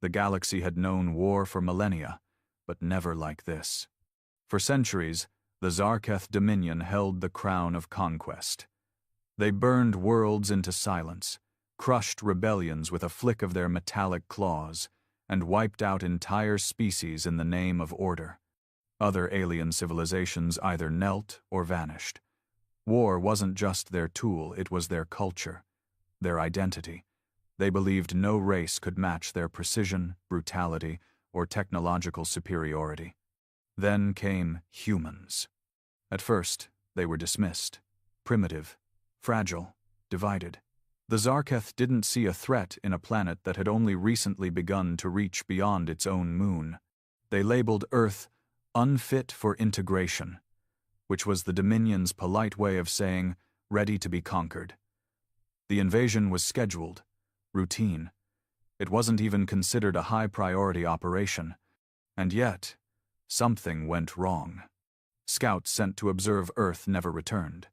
The galaxy had known war for millennia, but never like this. For centuries, the Zarketh Dominion held the crown of conquest. They burned worlds into silence, crushed rebellions with a flick of their metallic claws, and wiped out entire species in the name of order. Other alien civilizations either knelt or vanished. War wasn't just their tool, it was their culture, their identity. They believed no race could match their precision, brutality, or technological superiority. Then came humans. At first, they were dismissed. Primitive, fragile, divided. The Zarketh didn't see a threat in a planet that had only recently begun to reach beyond its own moon. They labeled Earth unfit for integration, which was the Dominion's polite way of saying, ready to be conquered. The invasion was scheduled, routine. It wasn't even considered a high-priority operation. And yet, something went wrong. Scouts sent to observe Earth never returned.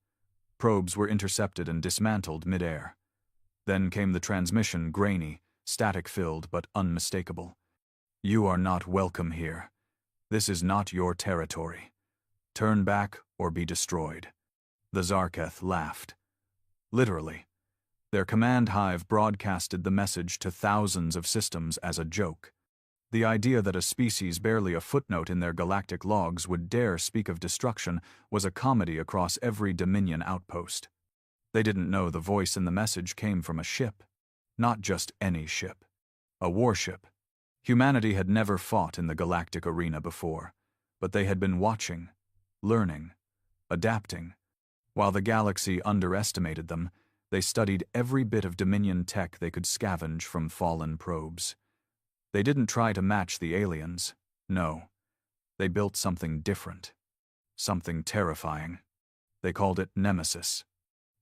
Probes were intercepted and dismantled mid-air. Then came the transmission, grainy, static-filled but unmistakable. "You are not welcome here. This is not your territory. Turn back or be destroyed." The Zarketh laughed. Literally. Their command hive broadcasted the message to thousands of systems as a joke. The idea that a species barely a footnote in their galactic logs would dare speak of destruction was a comedy across every Dominion outpost. They didn't know the voice in the message came from a ship. Not just any ship. A warship. Humanity had never fought in the galactic arena before, but they had been watching, learning, adapting. While the galaxy underestimated them, they studied every bit of Dominion tech they could scavenge from fallen probes. They didn't try to match the aliens. No. They built something different. Something terrifying. They called it Nemesis.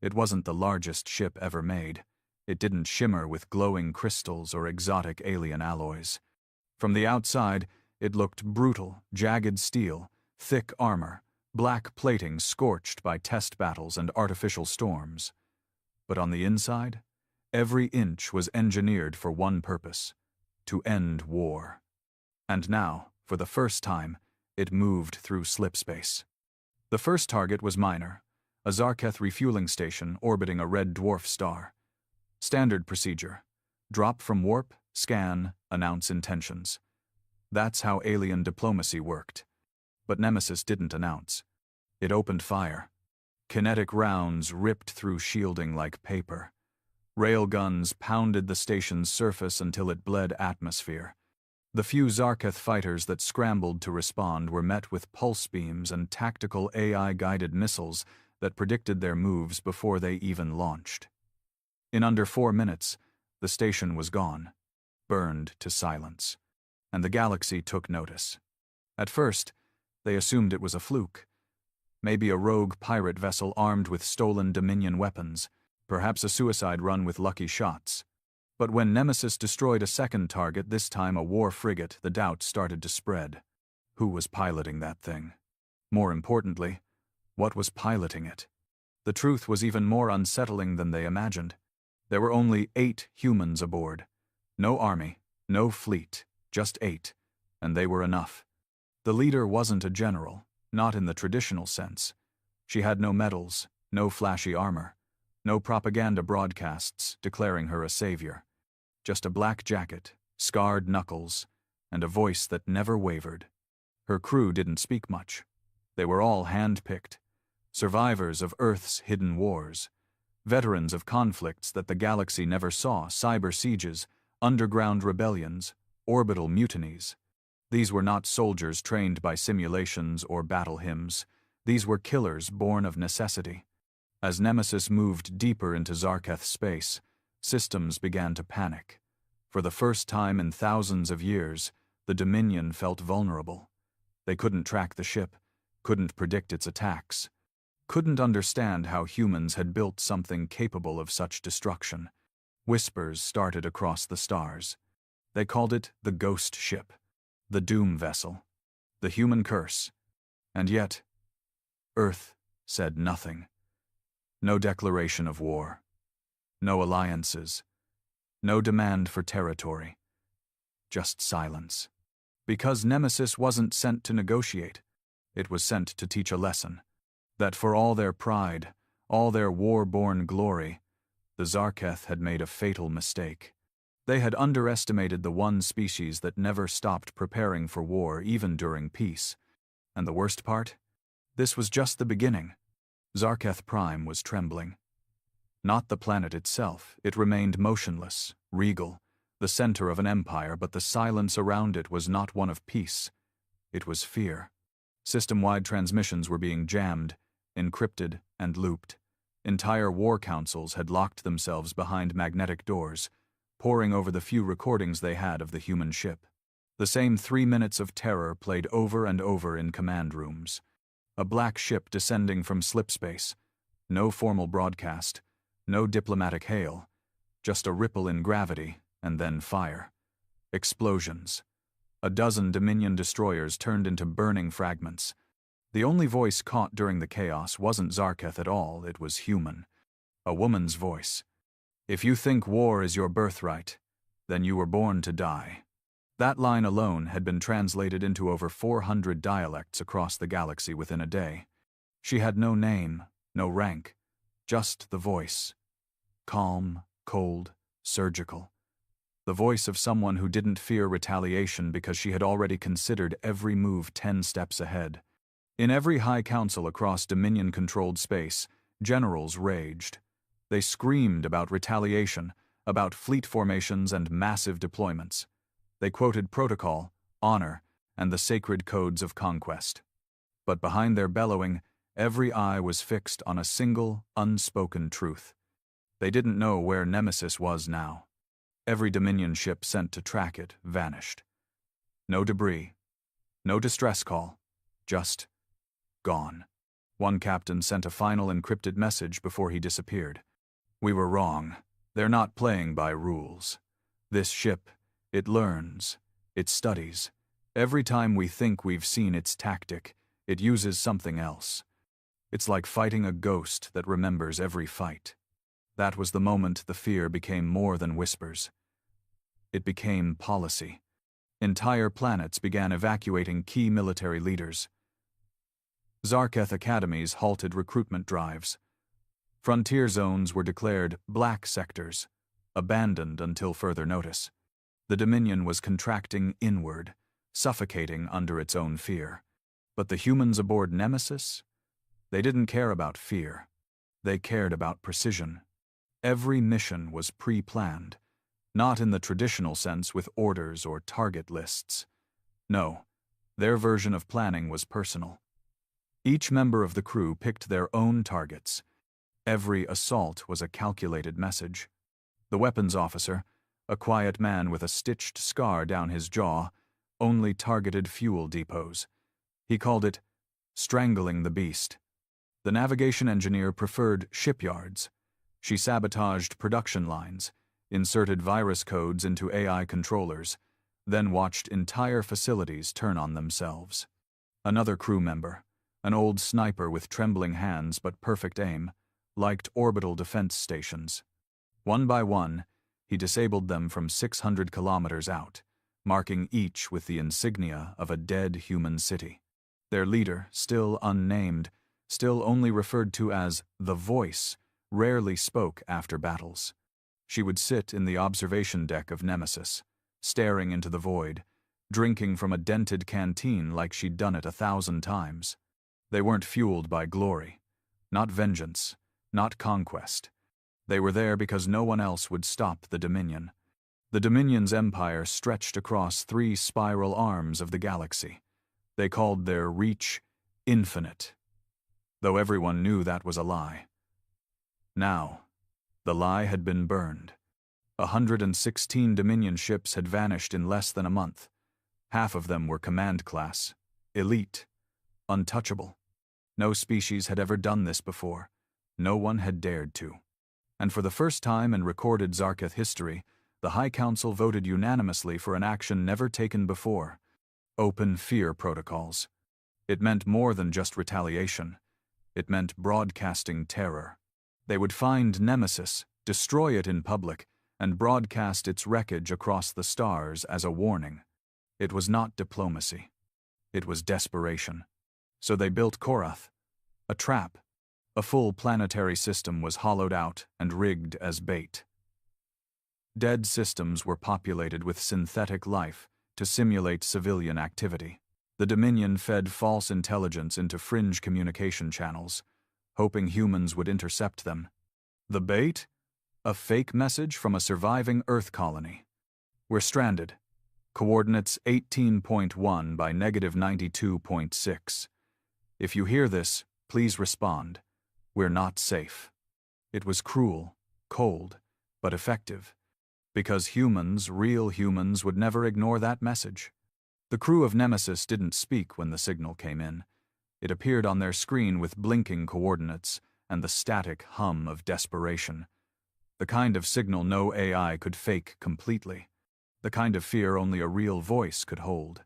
It wasn't the largest ship ever made. It didn't shimmer with glowing crystals or exotic alien alloys. From the outside, it looked brutal, jagged steel, thick armor, black plating scorched by test battles and artificial storms. But on the inside, every inch was engineered for one purpose: to end war. And now, for the first time, it moved through slipspace. The first target was minor, a Zarketh refueling station orbiting a red dwarf star. Standard procedure: drop from warp, scan, announce intentions. That's how alien diplomacy worked. But Nemesis didn't announce. It opened fire. Kinetic rounds ripped through shielding like paper. Railguns pounded the station's surface until it bled atmosphere. The few Zarketh fighters that scrambled to respond were met with pulse beams and tactical AI-guided missiles that predicted their moves before they even launched. In under 4 minutes, the station was gone, burned to silence, and the galaxy took notice. At first, they assumed it was a fluke. Maybe a rogue pirate vessel armed with stolen Dominion weapons, perhaps a suicide run with lucky shots. But when Nemesis destroyed a second target, this time a war frigate, the doubt started to spread. Who was piloting that thing? More importantly, what was piloting it? The truth was even more unsettling than they imagined. There were only 8 humans aboard. No army, no fleet, just 8, and they were enough. The leader wasn't a general, not in the traditional sense. She had no medals, no flashy armor, no propaganda broadcasts declaring her a savior. Just a black jacket, scarred knuckles, and a voice that never wavered. Her crew didn't speak much. They were all hand-picked. Survivors of Earth's hidden wars. Veterans of conflicts that the galaxy never saw: cyber sieges, underground rebellions, orbital mutinies. These were not soldiers trained by simulations or battle hymns. These were killers born of necessity. As Nemesis moved deeper into Zarketh space, systems began to panic. For the first time in thousands of years, the Dominion felt vulnerable. They couldn't track the ship, couldn't predict its attacks, couldn't understand how humans had built something capable of such destruction. Whispers started across the stars. They called it the Ghost Ship, the Doom Vessel, the Human Curse. And yet, Earth said nothing. No declaration of war. No alliances. No demand for territory. just silence. Because Nemesis wasn't sent to negotiate. It was sent to teach a lesson. That for all their pride, all their war-born glory, the Zarketh had made a fatal mistake. They had underestimated the one species that never stopped preparing for war even during peace. And the worst part? This was just the beginning. Zarketh Prime was trembling. Not the planet itself, it remained motionless, regal, the center of an empire, but the silence around it was not one of peace. It was fear. System-wide transmissions were being jammed, encrypted, and looped. Entire war councils had locked themselves behind magnetic doors, poring over the few recordings they had of the human ship. The same 3 minutes of terror played over and over in command rooms. A black ship descending from slipspace. No formal broadcast, no diplomatic hail, just a ripple in gravity, and then fire. Explosions. A dozen Dominion destroyers turned into burning fragments. The only voice caught during the chaos wasn't Zarketh at all, it was human. A woman's voice. If you think war is your birthright, then you were born to die. That line alone had been translated into over 400 dialects across the galaxy within a day. She had no name, no rank, just the voice. Calm, cold, surgical. The voice of someone who didn't fear retaliation because she had already considered every move 10 steps ahead. In every high council across Dominion-controlled space, generals raged. They screamed about retaliation, about fleet formations and massive deployments. They quoted protocol, honor, and the sacred codes of conquest. But behind their bellowing, every eye was fixed on a single, unspoken truth. They didn't know where Nemesis was now. Every Dominion ship sent to track it vanished. No debris, no distress call, just gone. One captain sent a final encrypted message before he disappeared. We were wrong. They're not playing by rules. This ship, it learns, it studies. Every time we think we've seen its tactic, it uses something else. It's like fighting a ghost that remembers every fight. That was the moment the fear became more than whispers. It became policy. Entire planets began evacuating key military leaders. Zarketh academies halted recruitment drives. Frontier zones were declared black sectors, abandoned until further notice. The Dominion was contracting inward, suffocating under its own fear. But the humans aboard Nemesis? They didn't care about fear. They cared about precision. Every mission was pre-planned, not in the traditional sense with orders or target lists. No, their version of planning was personal. Each member of the crew picked their own targets. Every assault was a calculated message. The weapons officer, a quiet man with a stitched scar down his jaw, only targeted fuel depots. He called it strangling the beast. The navigation engineer preferred shipyards. She sabotaged production lines, inserted virus codes into AI controllers, then watched entire facilities turn on themselves. Another crew member, an old sniper with trembling hands but perfect aim, liked orbital defense stations. One by one, he disabled them from 600 kilometers out, marking each with the insignia of a dead human city. Their leader, still unnamed, still only referred to as the Voice, rarely spoke after battles. She would sit in the observation deck of Nemesis, staring into the void, drinking from a dented canteen like she'd done it 1,000 times. They weren't fueled by glory, not vengeance, not conquest. They were there because no one else would stop the Dominion. The Dominion's empire stretched across 3 spiral arms of the galaxy. They called their reach infinite, though everyone knew that was a lie. Now, the lie had been burned. 116 Dominion ships had vanished in less than a month. Half of them were command class, elite, untouchable. No species had ever done this before. No one had dared to. And for the first time in recorded Zarketh history, the High Council voted unanimously for an action never taken before: open fear protocols. It meant more than just retaliation. It meant broadcasting terror. They would find Nemesis, destroy it in public, and broadcast its wreckage across the stars as a warning. It was not diplomacy. It was desperation. So they built Korath, a trap. A full planetary system was hollowed out and rigged as bait. Dead systems were populated with synthetic life to simulate civilian activity. The Dominion fed false intelligence into fringe communication channels, hoping humans would intercept them. The bait? A fake message from a surviving Earth colony. We're stranded. Coordinates 18.1 by -92.6. If you hear this, please respond. We're not safe. It was cruel, cold, but effective. Because humans, real humans, would never ignore that message. The crew of Nemesis didn't speak when the signal came in. It appeared on their screen with blinking coordinates and the static hum of desperation. The kind of signal no AI could fake completely. The kind of fear only a real voice could hold.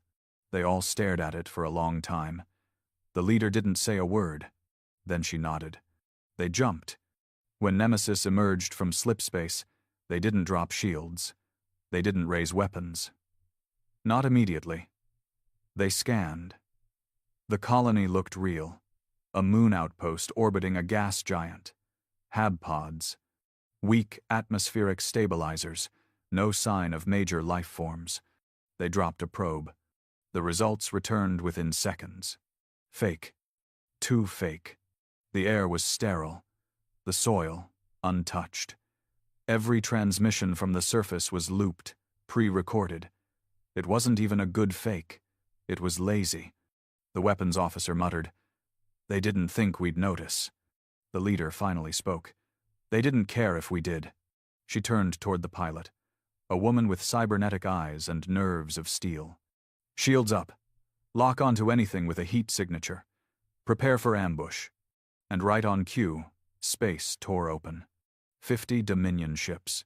They all stared at it for a long time. The leader didn't say a word. Then she nodded. They jumped. When Nemesis emerged from slipspace, they didn't drop shields. They didn't raise weapons. Not immediately. They scanned. The colony looked real. A moon outpost orbiting a gas giant. Hab pods. Weak atmospheric stabilizers. No sign of major life forms. They dropped a probe. The results returned within seconds. Fake. Too fake. The air was sterile. The soil, untouched. Every transmission from the surface was looped, pre-recorded. It wasn't even a good fake. It was lazy. The weapons officer muttered, "They didn't think we'd notice." The leader finally spoke. "They didn't care if we did." She turned toward the pilot, a woman with cybernetic eyes and nerves of steel. "Shields up. Lock onto anything with a heat signature. Prepare for ambush." And right on cue, space tore open. 50 Dominion ships.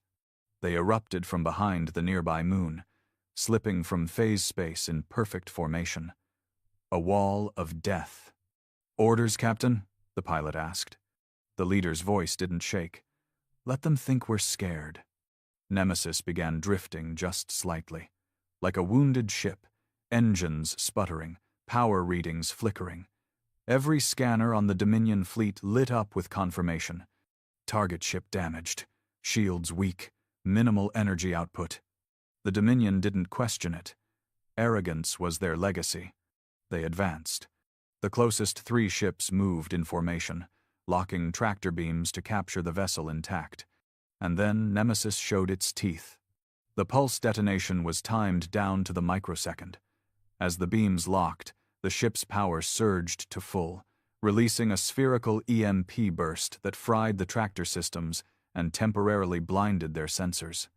They erupted from behind the nearby moon, slipping from phase space in perfect formation. A wall of death. "Orders, Captain?" the pilot asked. The leader's voice didn't shake. "Let them think we're scared." Nemesis began drifting just slightly. Like a wounded ship, engines sputtering, power readings flickering. Every scanner on the Dominion fleet lit up with confirmation. Target ship damaged, shields weak, minimal energy output. The Dominion didn't question it. Arrogance was their legacy. They advanced. The closest 3 ships moved in formation, locking tractor beams to capture the vessel intact. And then Nemesis showed its teeth. The pulse detonation was timed down to the microsecond. As the beams locked, the ship's power surged to full, releasing a spherical EMP burst that fried the tractor systems and temporarily blinded their sensors.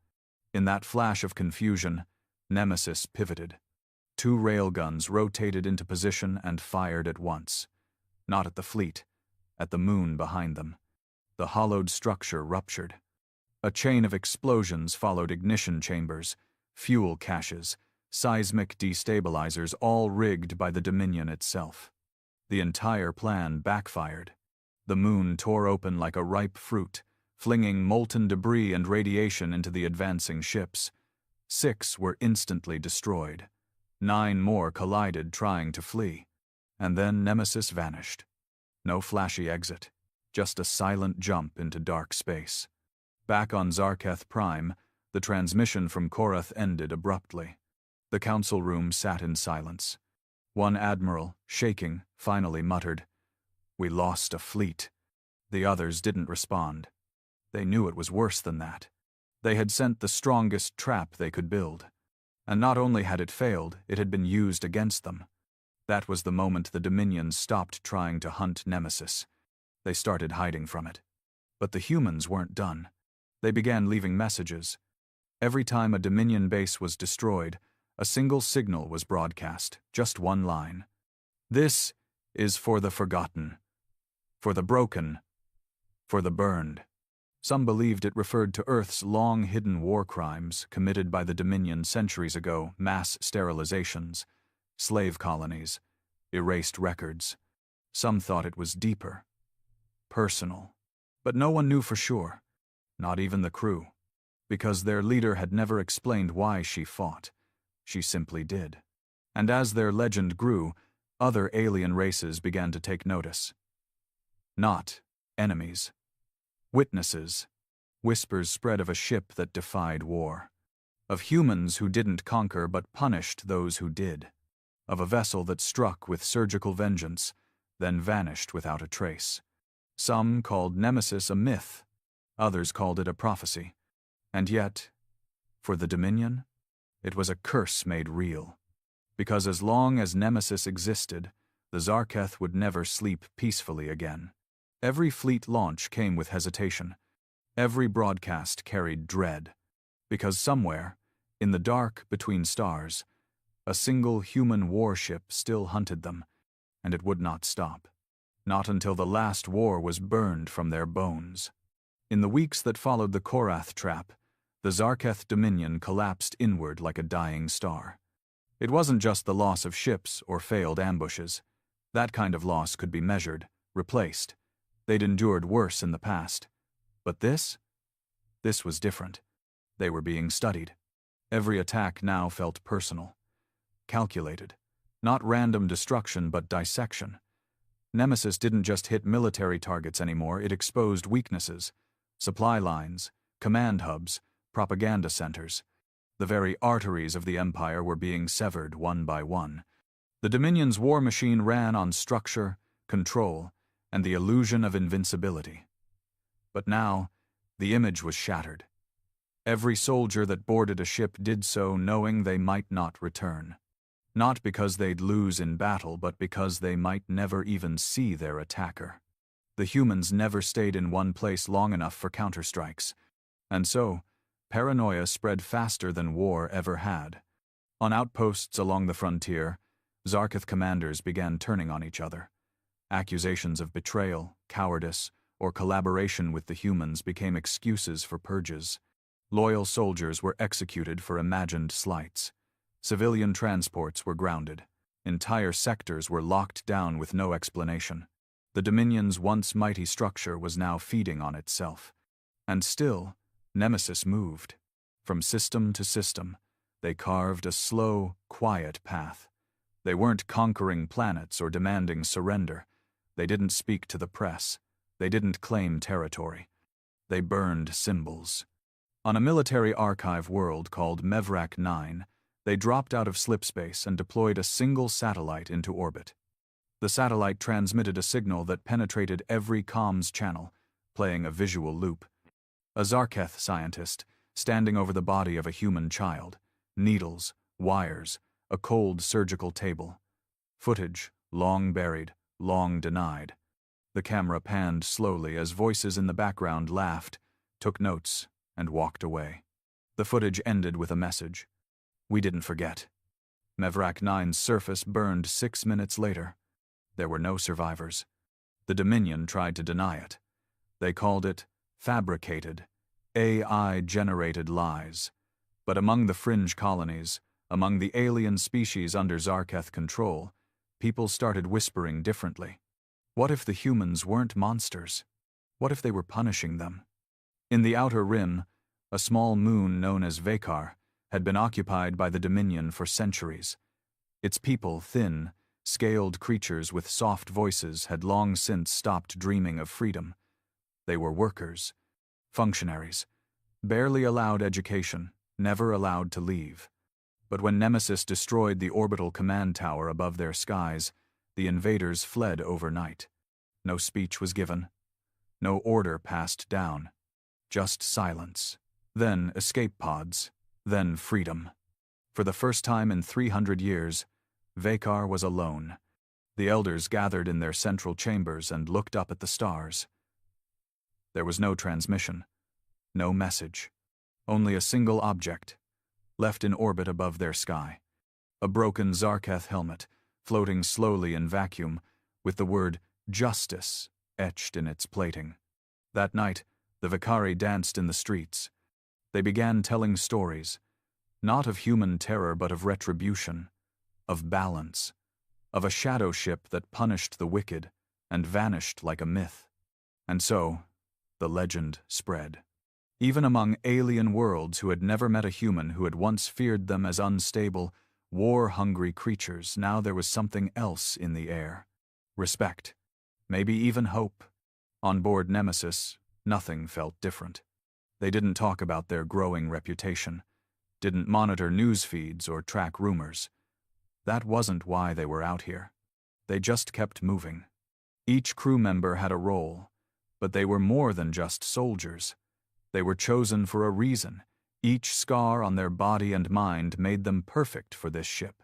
In that flash of confusion, Nemesis pivoted. 2 railguns rotated into position and fired at once. Not at the fleet, at the moon behind them. The hollowed structure ruptured. A chain of explosions followed ignition chambers, fuel caches, seismic destabilizers, all rigged by the Dominion itself. The entire plan backfired. The moon tore open like a ripe fruit, flinging molten debris and radiation into the advancing ships. 6 were instantly destroyed. 9 more collided trying to flee. And then Nemesis vanished. No flashy exit, just a silent jump into dark space. Back on Zarketh Prime, the transmission from Korath ended abruptly. The council room sat in silence. One admiral, shaking, finally muttered, "We lost a fleet." The others didn't respond. They knew it was worse than that. They had sent the strongest trap they could build. And not only had it failed, it had been used against them. That was the moment the Dominion stopped trying to hunt Nemesis. They started hiding from it. But the humans weren't done. They began leaving messages. Every time a Dominion base was destroyed, a single signal was broadcast, just one line. "This is for the forgotten, for the broken, for the burned." Some believed it referred to Earth's long-hidden war crimes committed by the Dominion centuries ago, mass sterilizations, slave colonies, erased records. Some thought it was deeper, personal. But no one knew for sure, not even the crew. because their leader had never explained why she fought. She simply did. And as their legend grew, other alien races began to take notice. Not enemies. Witnesses. Whispers spread of a ship that defied war. Of humans who didn't conquer but punished those who did. Of a vessel that struck with surgical vengeance, then vanished without a trace. Some called Nemesis a myth, others called it a prophecy. And yet, for the Dominion, it was a curse made real. Because as long as Nemesis existed, the Zarketh would never sleep peacefully again. Every fleet launch came with hesitation. Every broadcast carried dread. Because somewhere, in the dark between stars, a single human warship still hunted them, and it would not stop. Not until the last war was burned from their bones. In the weeks that followed the Korath trap, the Zarketh Dominion collapsed inward like a dying star. It wasn't just the loss of ships or failed ambushes. That kind of loss could be measured, replaced. They'd endured worse in the past. But this was different. They were being studied. Every attack now felt personal. Calculated. Not random destruction, but dissection. Nemesis didn't just hit military targets anymore, it exposed weaknesses. Supply lines, command hubs, propaganda centers. The very arteries of the Empire were being severed one by one. The Dominion's war machine ran on structure, control, and the illusion of invincibility. But now, the image was shattered. Every soldier that boarded a ship did so knowing they might not return. Not because they'd lose in battle, but because they might never even see their attacker. The humans never stayed in one place long enough for counterstrikes. And so, paranoia spread faster than war ever had. On outposts along the frontier, Zarketh commanders began turning on each other. Accusations of betrayal, cowardice, or collaboration with the humans became excuses for purges. Loyal soldiers were executed for imagined slights. Civilian transports were grounded. Entire sectors were locked down with no explanation. The Dominion's once mighty structure was now feeding on itself. And still, Nemesis moved. From system to system, they carved a slow, quiet path. They weren't conquering planets or demanding surrender. They didn't speak to the press. They didn't claim territory. They burned symbols. On a military archive world called Mevrak 9, they dropped out of slipspace and deployed a single satellite into orbit. The satellite transmitted a signal that penetrated every comms channel, playing a visual loop. A Zarketh scientist, standing over the body of a human child. Needles, wires, a cold surgical table. Footage, long buried, long denied. The camera panned slowly as voices in the background laughed, took notes, and walked away. The footage ended with a message. We didn't forget. Mevrak 9's surface burned 6 minutes later. There were no survivors. The Dominion tried to deny it. They called it fabricated, AI-generated lies. But among the fringe colonies, among the alien species under Zarketh control, people started whispering differently. What if the humans weren't monsters? What if they were punishing them? In the outer rim, a small moon known as Vekar had been occupied by the Dominion for centuries. Its people, thin, scaled creatures with soft voices, had long since stopped dreaming of freedom. They were workers, functionaries, barely allowed education, never allowed to leave. But when Nemesis destroyed the orbital command tower above their skies, the invaders fled overnight. No speech was given. No order passed down. Just silence. Then escape pods. Then freedom. For the first time in 300 years, Vekar was alone. The elders gathered in their central chambers and looked up at the stars. There was no transmission, no message, only a single object, left in orbit above their sky. A broken Zarketh helmet, floating slowly in vacuum, with the word justice etched in its plating. That night, the Vakari danced in the streets. They began telling stories, not of human terror but of retribution, of balance, of a shadow ship that punished the wicked and vanished like a myth. And so, the legend spread. Even among alien worlds who had never met a human who had once feared them as unstable, war-hungry creatures, now there was something else in the air. Respect. Maybe even hope. On board Nemesis, nothing felt different. They didn't talk about their growing reputation, didn't monitor news feeds or track rumors. That wasn't why they were out here. They just kept moving. Each crew member had a role, but they were more than just soldiers. They were chosen for a reason. Each scar on their body and mind made them perfect for this ship.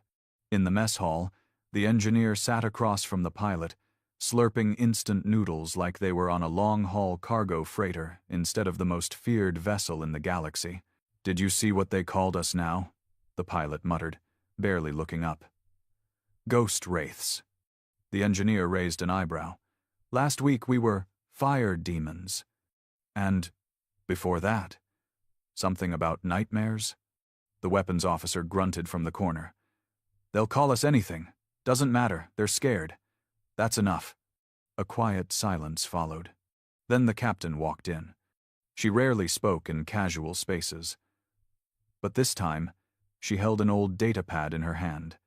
In the mess hall, the engineer sat across from the pilot, slurping instant noodles like they were on a long-haul cargo freighter instead of the most feared vessel in the galaxy. "Did you see what they called us now?" the pilot muttered, barely looking up. "Ghost wraiths." The engineer raised an eyebrow. "Last week we were fire demons. And before that, something about nightmares?" The weapons officer grunted from the corner. "They'll call us anything. Doesn't matter, they're scared. That's enough." A quiet silence followed. Then the captain walked in. She rarely spoke in casual spaces. But this time, she held an old datapad in her hand.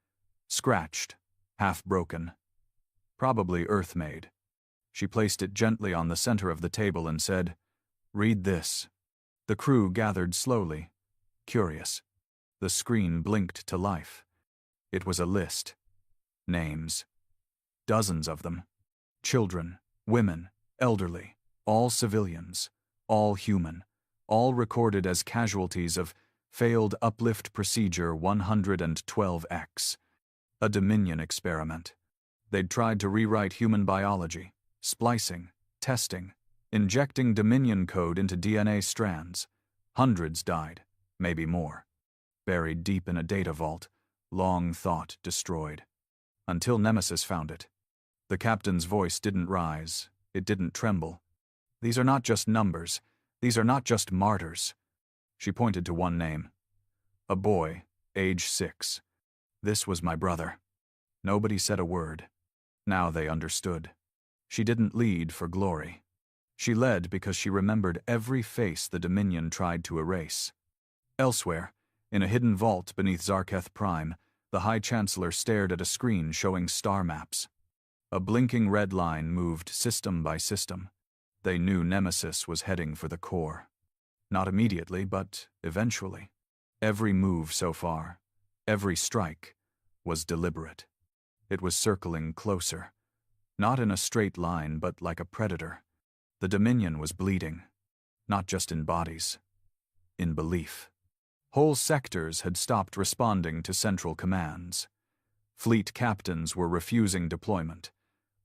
Scratched, half broken. Probably Earth-made. She placed it gently on the center of the table and said, "Read this." The crew gathered slowly, curious. The screen blinked to life. It was a list. Names. Dozens of them. Children, women, elderly, all civilians, all human, all recorded as casualties of failed uplift procedure 112X. A Dominion experiment. They'd tried to rewrite human biology, splicing, testing, injecting Dominion code into DNA strands. Hundreds died, maybe more. Buried deep in a data vault, long thought destroyed. Until Nemesis found it. The captain's voice didn't rise, it didn't tremble. "These are not just numbers, these are not just martyrs." She pointed to one name. A boy, age 6. "This was my brother." Nobody said a word. Now they understood. She didn't lead for glory. She led because she remembered every face the Dominion tried to erase. Elsewhere, in a hidden vault beneath Zarketh Prime, the High Chancellor stared at a screen showing star maps. A blinking red line moved system by system. They knew Nemesis was heading for the core. Not immediately, but eventually. Every move so far, every strike, was deliberate. It was circling closer. Not in a straight line, but like a predator. The Dominion was bleeding. Not just in bodies. In belief. Whole sectors had stopped responding to central commands. Fleet captains were refusing deployment.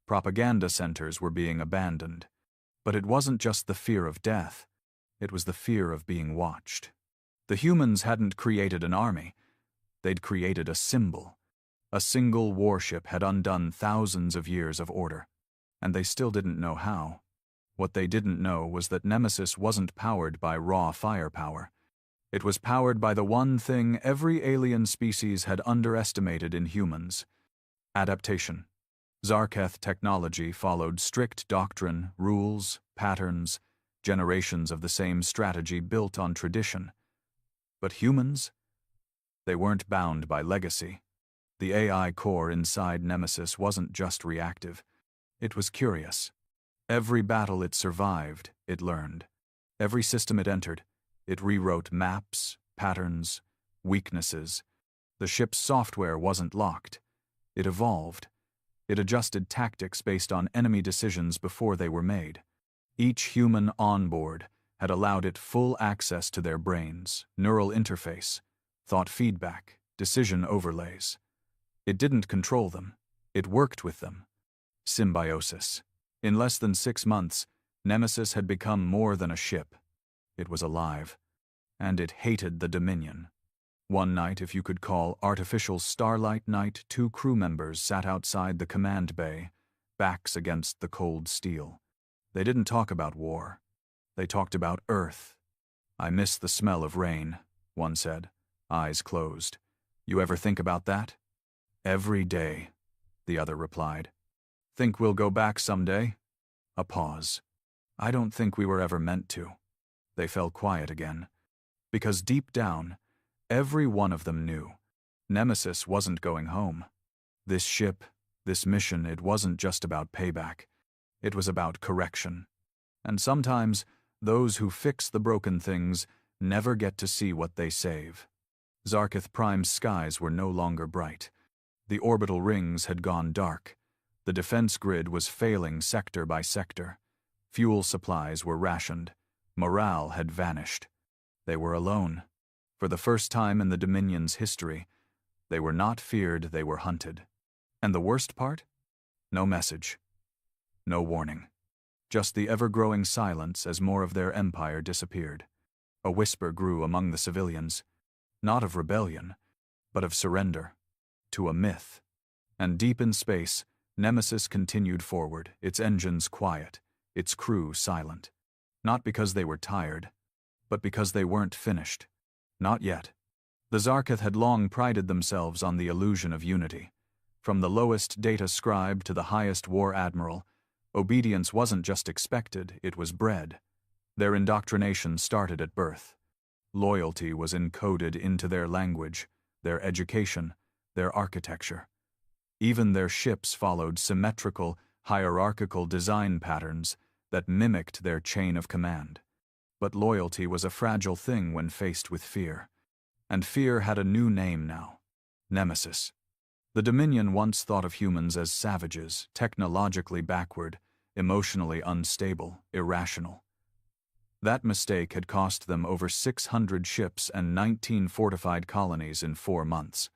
Propaganda centers were being abandoned. But it wasn't just the fear of death. It was the fear of being watched. The humans hadn't created an army. They'd created a symbol. A single warship had undone thousands of years of order. And they still didn't know how. What they didn't know was that Nemesis wasn't powered by raw firepower. It was powered by the one thing every alien species had underestimated in humans: adaptation. Zarketh technology followed strict doctrine, rules, patterns, generations of the same strategy built on tradition. But humans? They weren't bound by legacy. The AI core inside Nemesis wasn't just reactive. It was curious. Every battle it survived, it learned. Every system it entered, it rewrote maps, patterns, weaknesses. The ship's software wasn't locked. It evolved. It adjusted tactics based on enemy decisions before they were made. Each human on board had allowed it full access to their brains, neural interface, thought feedback, decision overlays. It didn't control them. It worked with them. Symbiosis. In less than 6 months, Nemesis had become more than a ship. It was alive. And it hated the Dominion. One night, if you could call artificial starlight night, 2 crew members sat outside the command bay, backs against the cold steel. They didn't talk about war. They talked about Earth. "I miss the smell of rain," one said, eyes closed. "You ever think about that?" "Every day," the other replied. "Think we'll go back someday?" A pause. "I don't think we were ever meant to." They fell quiet again. Because deep down, every one of them knew Nemesis wasn't going home. This ship, this mission, it wasn't just about payback. It was about correction. And sometimes, those who fix the broken things never get to see what they save. Zarketh Prime's skies were no longer bright. The orbital rings had gone dark. The defense grid was failing sector by sector. Fuel supplies were rationed. Morale had vanished. They were alone. For the first time in the Dominion's history, they were not feared, they were hunted. And the worst part? No message. No warning. Just the ever-growing silence as more of their empire disappeared. A whisper grew among the civilians, not of rebellion, but of surrender, to a myth. And deep in space, Nemesis continued forward, its engines quiet, its crew silent. Not because they were tired, but because they weren't finished. Not yet. The Zarketh had long prided themselves on the illusion of unity. From the lowest data scribe to the highest war admiral, obedience wasn't just expected, it was bred. Their indoctrination started at birth. Loyalty was encoded into their language, their education, their architecture. Even their ships followed symmetrical, hierarchical design patterns that mimicked their chain of command. But loyalty was a fragile thing when faced with fear. And fear had a new name now: Nemesis. The Dominion once thought of humans as savages, technologically backward, emotionally unstable, irrational. That mistake had cost them over 600 ships and 19 fortified colonies in 4 months.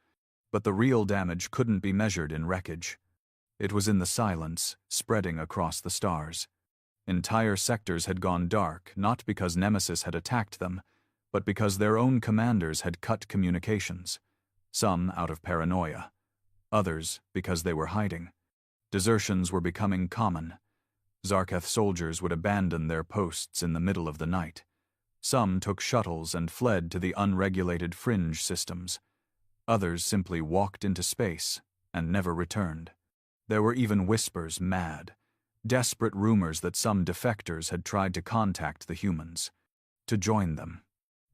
But the real damage couldn't be measured in wreckage. It was in the silence, spreading across the stars. Entire sectors had gone dark, not because Nemesis had attacked them, but because their own commanders had cut communications. Some out of paranoia. Others because they were hiding. Desertions were becoming common. Zarketh soldiers would abandon their posts in the middle of the night. Some took shuttles and fled to the unregulated fringe systems. Others simply walked into space and never returned. There were even whispers, mad, desperate rumors that some defectors had tried to contact the humans, to join them.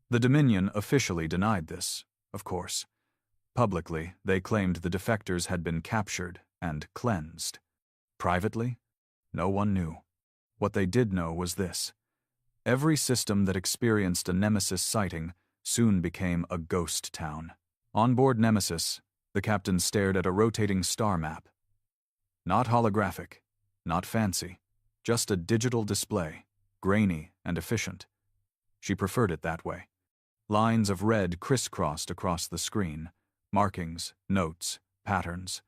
The Dominion officially denied this, of course. Publicly, they claimed the defectors had been captured and cleansed. Privately, no one knew. What they did know was this: every system that experienced a Nemesis sighting soon became a ghost town. On board Nemesis, the captain stared at a rotating star map. Not holographic, not fancy, just a digital display, grainy and efficient. She preferred it that way. Lines of red crisscrossed across the screen, markings, notes, patterns.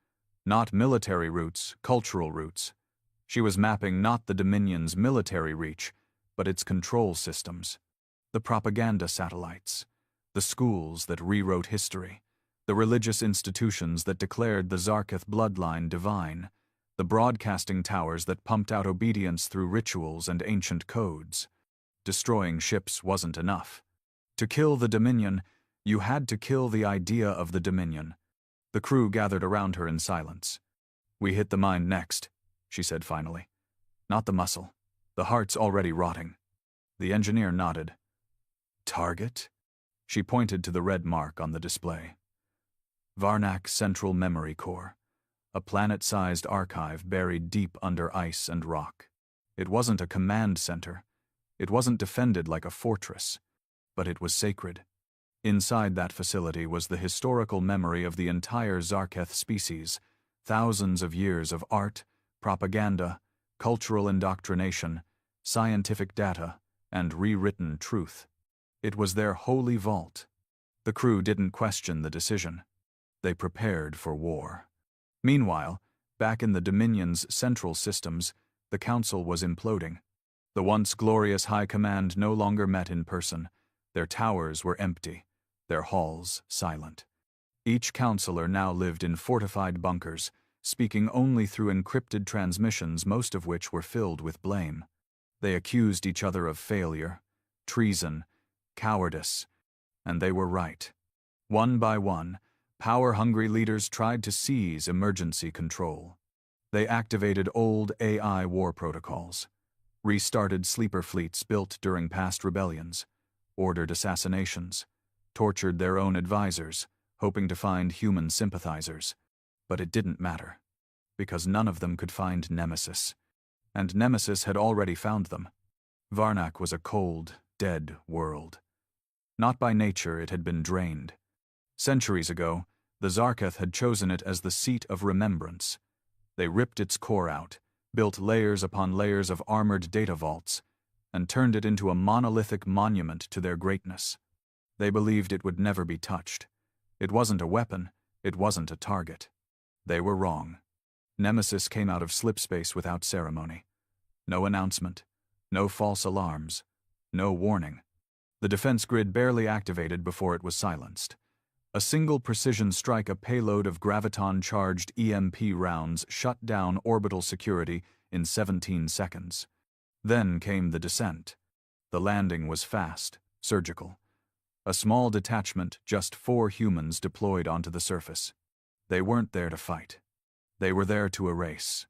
Not military routes, cultural routes. She was mapping not the Dominion's military reach, but its control systems. The propaganda satellites, the schools that rewrote history, the religious institutions that declared the Zarketh bloodline divine, the broadcasting towers that pumped out obedience through rituals and ancient codes. Destroying ships wasn't enough. To kill the Dominion, you had to kill the idea of the Dominion. The crew gathered around her in silence. "We hit the mind next," she said finally. "Not the muscle. The heart's already rotting." The engineer nodded. "Target?" She pointed to the red mark on the display. Varnak Central Memory Core, a planet-sized archive buried deep under ice and rock. It wasn't a command center. It wasn't defended like a fortress. But it was sacred. Inside that facility was the historical memory of the entire Zarketh species, thousands of years of art, propaganda, cultural indoctrination, scientific data, and rewritten truth. It was their holy vault. The crew didn't question the decision. They prepared for war. Meanwhile, back in the Dominion's central systems, the Council was imploding. The once glorious High Command no longer met in person. Their towers were empty, their halls silent. Each counselor now lived in fortified bunkers, speaking only through encrypted transmissions, most of which were filled with blame. They accused each other of failure, treason, cowardice, and they were right. One by one, power-hungry leaders tried to seize emergency control. They activated old AI war protocols, restarted sleeper fleets built during past rebellions, ordered assassinations, tortured their own advisors, hoping to find human sympathizers. But it didn't matter, because none of them could find Nemesis. And Nemesis had already found them. Varnak was a cold, dead world. Not by nature, it had been drained. Centuries ago, the Zarketh had chosen it as the seat of remembrance. They ripped its core out, built layers upon layers of armored data vaults, and turned it into a monolithic monument to their greatness. They believed it would never be touched. It wasn't a weapon, it wasn't a target. They were wrong. Nemesis came out of slipspace without ceremony. No announcement, no false alarms, no warning. The defense grid barely activated before it was silenced. A single precision strike, a payload of graviton-charged EMP rounds, shut down orbital security in 17 seconds. Then came the descent. The landing was fast, surgical. A small detachment, just 4 humans deployed onto the surface. They weren't there to fight. They were there to erase.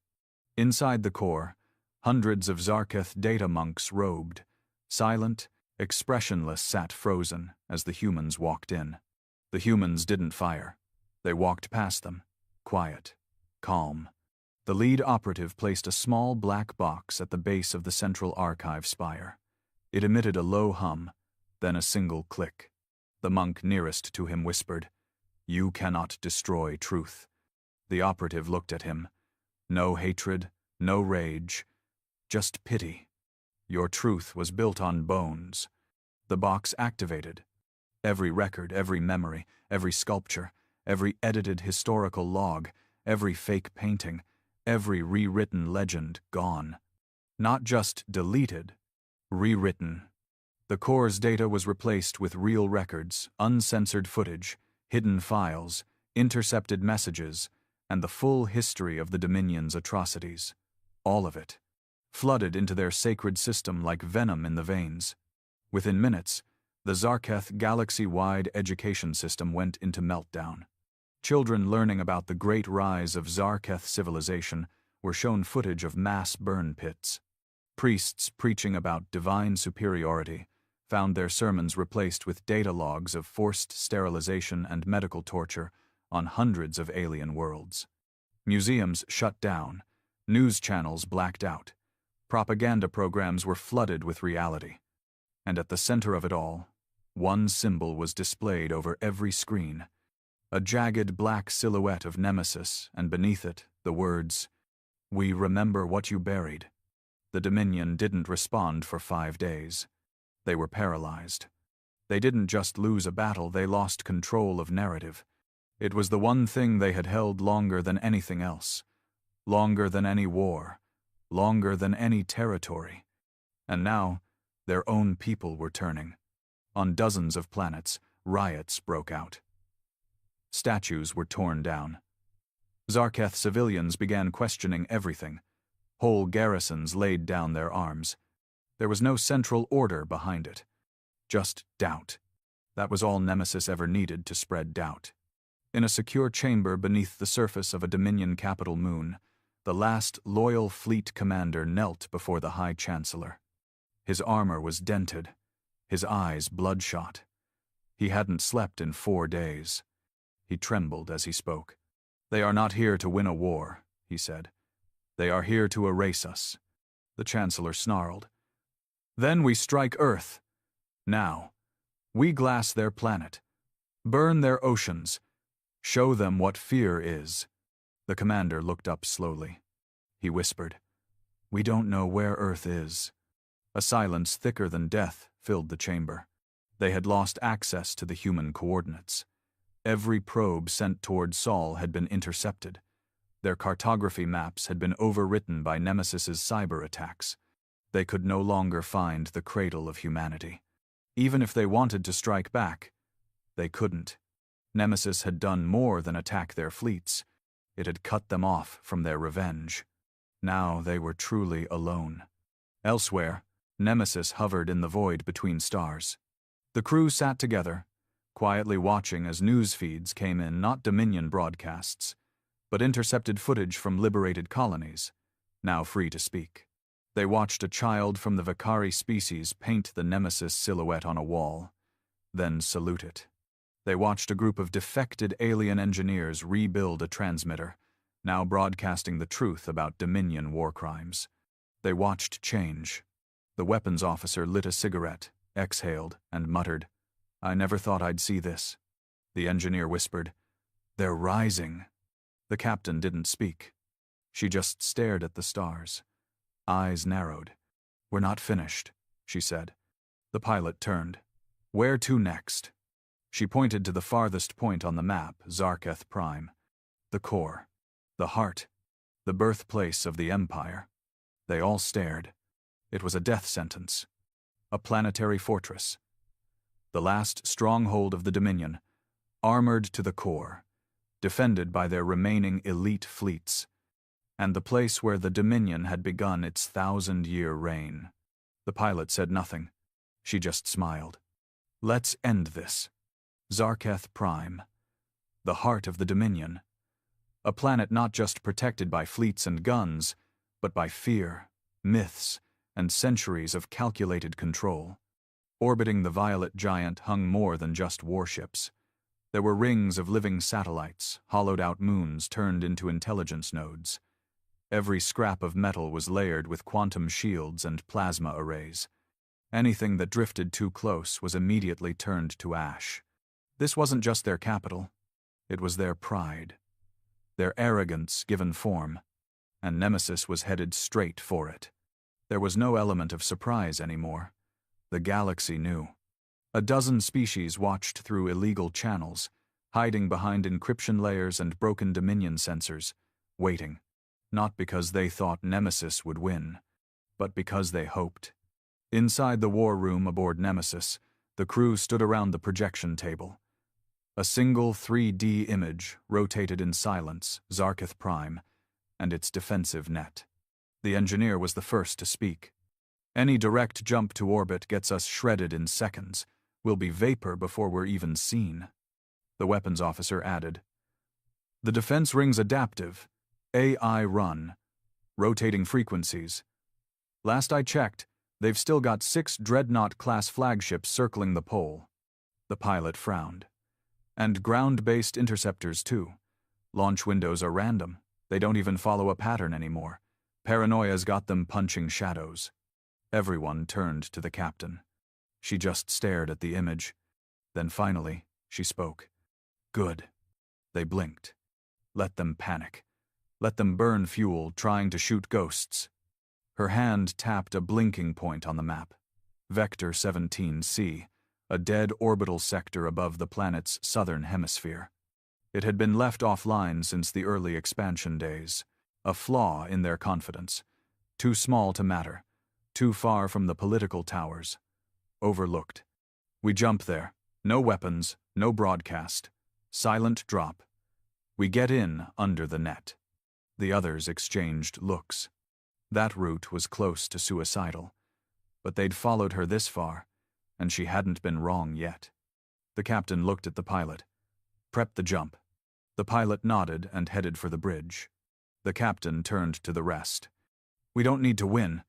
Inside the core, hundreds of Zarketh data monks robed, silent, expressionless, sat frozen as the humans walked in. The humans didn't fire. They walked past them, quiet, calm. The lead operative placed a small black box at the base of the central archive spire. It emitted a low hum, then a single click. The monk nearest to him whispered, "You cannot destroy truth." The operative looked at him. No hatred, no rage, just pity. Your truth was built on bones. The box activated. Every record, every memory, every sculpture, every edited historical log, every fake painting, every rewritten legend gone. Not just deleted, rewritten. The core's data was replaced with real records, uncensored footage, hidden files, intercepted messages, and the full history of the Dominion's atrocities. All of it. Flooded into their sacred system like venom in the veins. Within minutes, the Zarketh galaxy-wide education system went into meltdown. Children learning about the great rise of Zarketh civilization were shown footage of mass burn pits. Priests preaching about divine superiority found their sermons replaced with data logs of forced sterilization and medical torture on hundreds of alien worlds. Museums shut down, news channels blacked out, propaganda programs were flooded with reality. And at the center of it all, one symbol was displayed over every screen, a jagged black silhouette of Nemesis, and beneath it, the words, "We remember what you buried." The Dominion didn't respond for 5 days. They were paralyzed. They didn't just lose a battle, they lost control of narrative. It was the one thing they had held longer than anything else, longer than any war, longer than any territory. And now, their own people were turning. On dozens of planets, riots broke out. Statues were torn down. Zarketh civilians began questioning everything. Whole garrisons laid down their arms. There was no central order behind it. Just doubt. That was all Nemesis ever needed to spread doubt. In a secure chamber beneath the surface of a Dominion capital moon, the last loyal fleet commander knelt before the High Chancellor. His armor was dented, his eyes bloodshot. He hadn't slept in 4 days. He trembled as he spoke. "They are not here to win a war," he said. "They are here to erase us." The Chancellor snarled. "Then we strike Earth. Now. We glass their planet. Burn their oceans. Show them what fear is." The commander looked up slowly. He whispered, "We don't know where Earth is." A silence thicker than death filled the chamber. They had lost access to the human coordinates. Every probe sent toward Sol had been intercepted. Their cartography maps had been overwritten by Nemesis's cyber attacks. They could no longer find the cradle of humanity. Even if they wanted to strike back, they couldn't. Nemesis had done more than attack their fleets. It had cut them off from their revenge. Now they were truly alone. Elsewhere, Nemesis hovered in the void between stars. The crew sat together, quietly watching as news feeds came in, not Dominion broadcasts, but intercepted footage from liberated colonies, now free to speak. They watched a child from the Vicari species paint the Nemesis silhouette on a wall, then salute it. They watched a group of defected alien engineers rebuild a transmitter, now broadcasting the truth about Dominion war crimes. They watched change. The weapons officer lit a cigarette, exhaled, and muttered, "I never thought I'd see this." The engineer whispered, "They're rising." The captain didn't speak. She just stared at the stars. Eyes narrowed. "We're not finished," she said. The pilot turned. "Where to next?" She pointed to the farthest point on the map, Zarketh Prime. The core. The heart. The birthplace of the Empire. They all stared. It was a death sentence. A planetary fortress. The last stronghold of the Dominion, armored to the core, defended by their remaining elite fleets, and the place where the Dominion had begun its 1,000-year reign. The pilot said nothing. She just smiled. "Let's end this. Zarketh Prime. The heart of the Dominion. A planet not just protected by fleets and guns, but by fear, myths, and centuries of calculated control. Orbiting the violet giant hung more than just warships. There were rings of living satellites, hollowed-out moons turned into intelligence nodes. Every scrap of metal was layered with quantum shields and plasma arrays. Anything that drifted too close was immediately turned to ash. This wasn't just their capital. It was their pride. Their arrogance given form. And Nemesis was headed straight for it. There was no element of surprise anymore. The galaxy knew. A dozen species watched through illegal channels, hiding behind encryption layers and broken Dominion sensors, waiting. Not because they thought Nemesis would win, but because they hoped. Inside the war room aboard Nemesis, the crew stood around the projection table. A single 3D image rotated in silence, Zarketh Prime, and its defensive net. The engineer was the first to speak. "Any direct jump to orbit gets us shredded in seconds. We'll be vapor before we're even seen." The weapons officer added, "The defense ring's adaptive. AI run. Rotating frequencies. Last I checked, they've still got 6 Dreadnought-class flagships circling the pole." The pilot frowned. "And ground-based interceptors, too. Launch windows are random. They don't even follow a pattern anymore. Paranoia's got them punching shadows." Everyone turned to the captain. She just stared at the image. Then finally, she spoke. "Good." They blinked. Let them panic. Let them burn fuel trying to shoot ghosts. Her hand tapped a blinking point on the map. Vector 17C, a dead orbital sector above the planet's southern hemisphere. It had been left offline since the early expansion days, a flaw in their confidence. Too small to matter, too far from the political towers. Overlooked. We jump there. No weapons, no broadcast. Silent drop. We get in under the net. The others exchanged looks. That route was close to suicidal. But they'd followed her this far, and she hadn't been wrong yet. The captain looked at the pilot. "Prep the jump." The pilot nodded and headed for the bridge. The captain turned to the rest. "We don't need to win.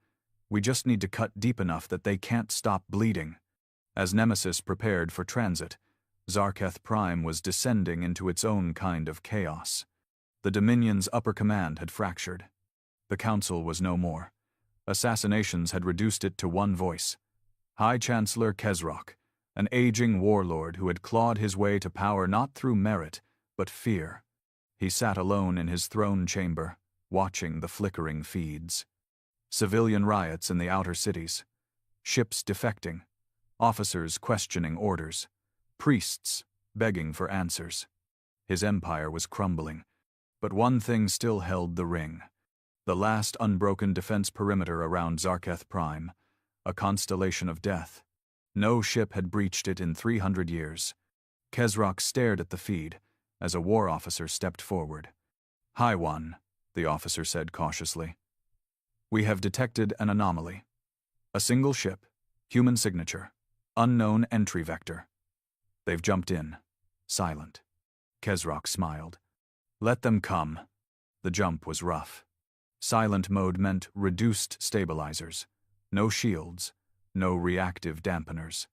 We just need to cut deep enough that they can't stop bleeding." As Nemesis prepared for transit, Zarketh Prime was descending into its own kind of chaos. The Dominion's upper command had fractured. The Council was no more. Assassinations had reduced it to one voice. High Chancellor Kesrock, an aging warlord who had clawed his way to power not through merit, but fear. He sat alone in his throne chamber, watching the flickering feeds. Civilian riots in the outer cities. Ships defecting. Officers questioning orders. Priests begging for answers. His empire was crumbling. But one thing still held the ring. The last unbroken defense perimeter around Zarketh Prime, a constellation of death. No ship had breached it in 300 years. Kesrock stared at the feed as a war officer stepped forward. "High One," the officer said cautiously. "We have detected an anomaly. A single ship, human signature, unknown entry vector. They've jumped in, silent." Kesrock smiled. "Let them come." The jump was rough. Silent mode meant reduced stabilizers, no shields, no reactive dampeners.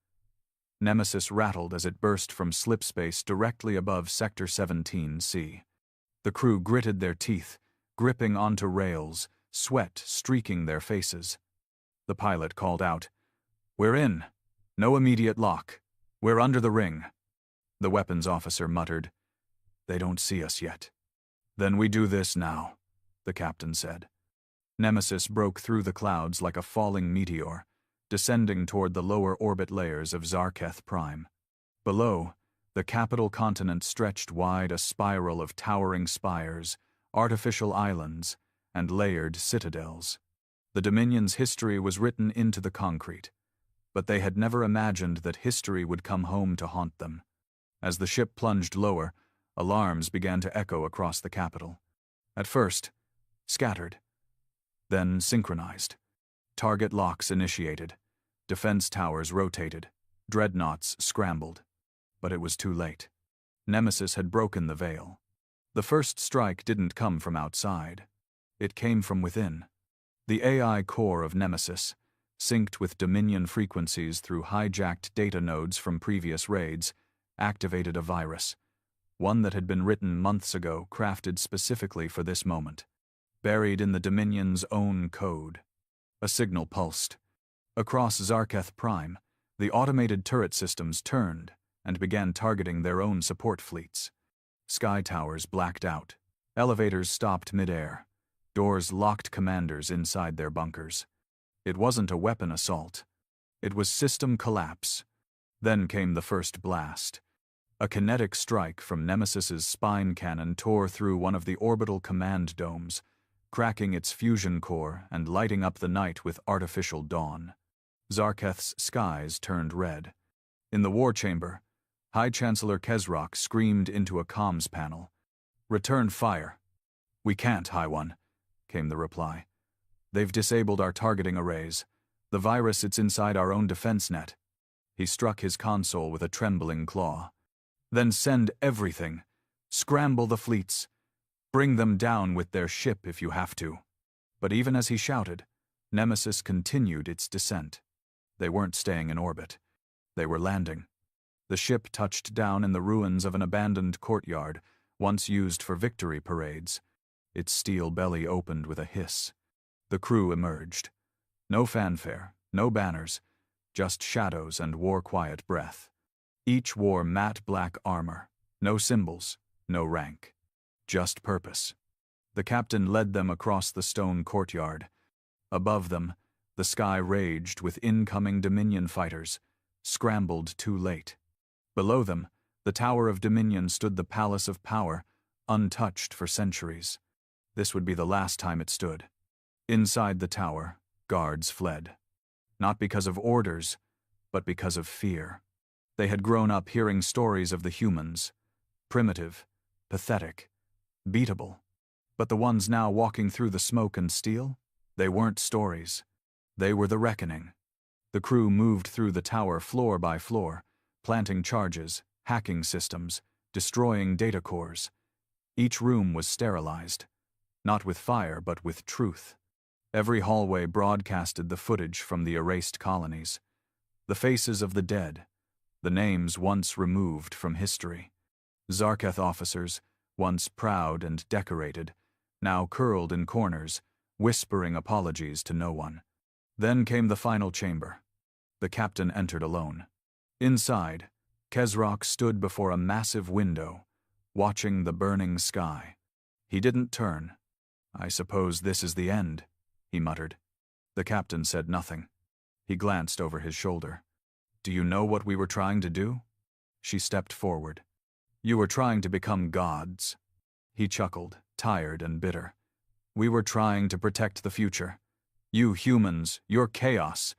Nemesis rattled as it burst from slipspace directly above Sector 17C. The crew gritted their teeth, gripping onto rails, sweat streaking their faces. The pilot called out, "We're in. No immediate lock. We're under the ring." The weapons officer muttered, "They don't see us yet." "Then we do this now," the captain said. Nemesis broke through the clouds like a falling meteor, descending toward the lower orbit layers of Zarketh Prime. Below, the capital continent stretched wide, a spiral of towering spires, artificial islands, and layered citadels. The Dominion's history was written into the concrete, but they had never imagined that history would come home to haunt them. As the ship plunged lower, alarms began to echo across the capital. At first, scattered, then synchronized. Target locks initiated, defense towers rotated, dreadnoughts scrambled. But it was too late. Nemesis had broken the veil. The first strike didn't come from outside. It came from within. The AI core of Nemesis, synced with Dominion frequencies through hijacked data nodes from previous raids, activated a virus, one that had been written months ago, crafted specifically for this moment, buried in the Dominion's own code. A signal pulsed. Across Zarketh Prime, the automated turret systems turned and began targeting their own support fleets. Sky towers blacked out. Elevators stopped midair. Doors locked commanders inside their bunkers. It wasn't a weapon assault. It was system collapse. Then came the first blast. A kinetic strike from Nemesis's spine cannon tore through one of the orbital command domes, cracking its fusion core and lighting up the night with artificial dawn. Zarketh's skies turned red. In the war chamber, High Chancellor Kesrock screamed into a comms panel. "Return fire." "We can't, High One," came the reply. "They've disabled our targeting arrays. The virus sits inside our own defense net." He struck his console with a trembling claw. "Then send everything. Scramble the fleets. Bring them down with their ship if you have to." But even as he shouted, Nemesis continued its descent. They weren't staying in orbit. They were landing. The ship touched down in the ruins of an abandoned courtyard, once used for victory parades. Its steel belly opened with a hiss. The crew emerged. No fanfare, no banners, just shadows and war-quiet breath. Each wore matte black armor, no symbols, no rank. Just purpose. The captain led them across the stone courtyard. Above them, the sky raged with incoming Dominion fighters, scrambled too late. Below them, the Tower of Dominion stood the Palace of Power, untouched for centuries. This would be the last time it stood. Inside the tower, guards fled. Not because of orders, but because of fear. They had grown up hearing stories of the humans. Primitive, pathetic, beatable. But the ones now walking through the smoke and steel? They weren't stories. They were the reckoning. The crew moved through the tower floor by floor, planting charges, hacking systems, destroying data cores. Each room was sterilized. Not with fire, but with truth. Every hallway broadcasted the footage from the erased colonies. The faces of the dead. The names once removed from history. Zarketh officers, once proud and decorated, now curled in corners, whispering apologies to no one. Then came the final chamber. The captain entered alone. Inside, Kesrock stood before a massive window, watching the burning sky. He didn't turn. "I suppose this is the end," he muttered. The captain said nothing. He glanced over his shoulder. "Do you know what we were trying to do?" She stepped forward. "You were trying to become gods." He chuckled, tired and bitter. "We were trying to protect the future. You humans, your chaos,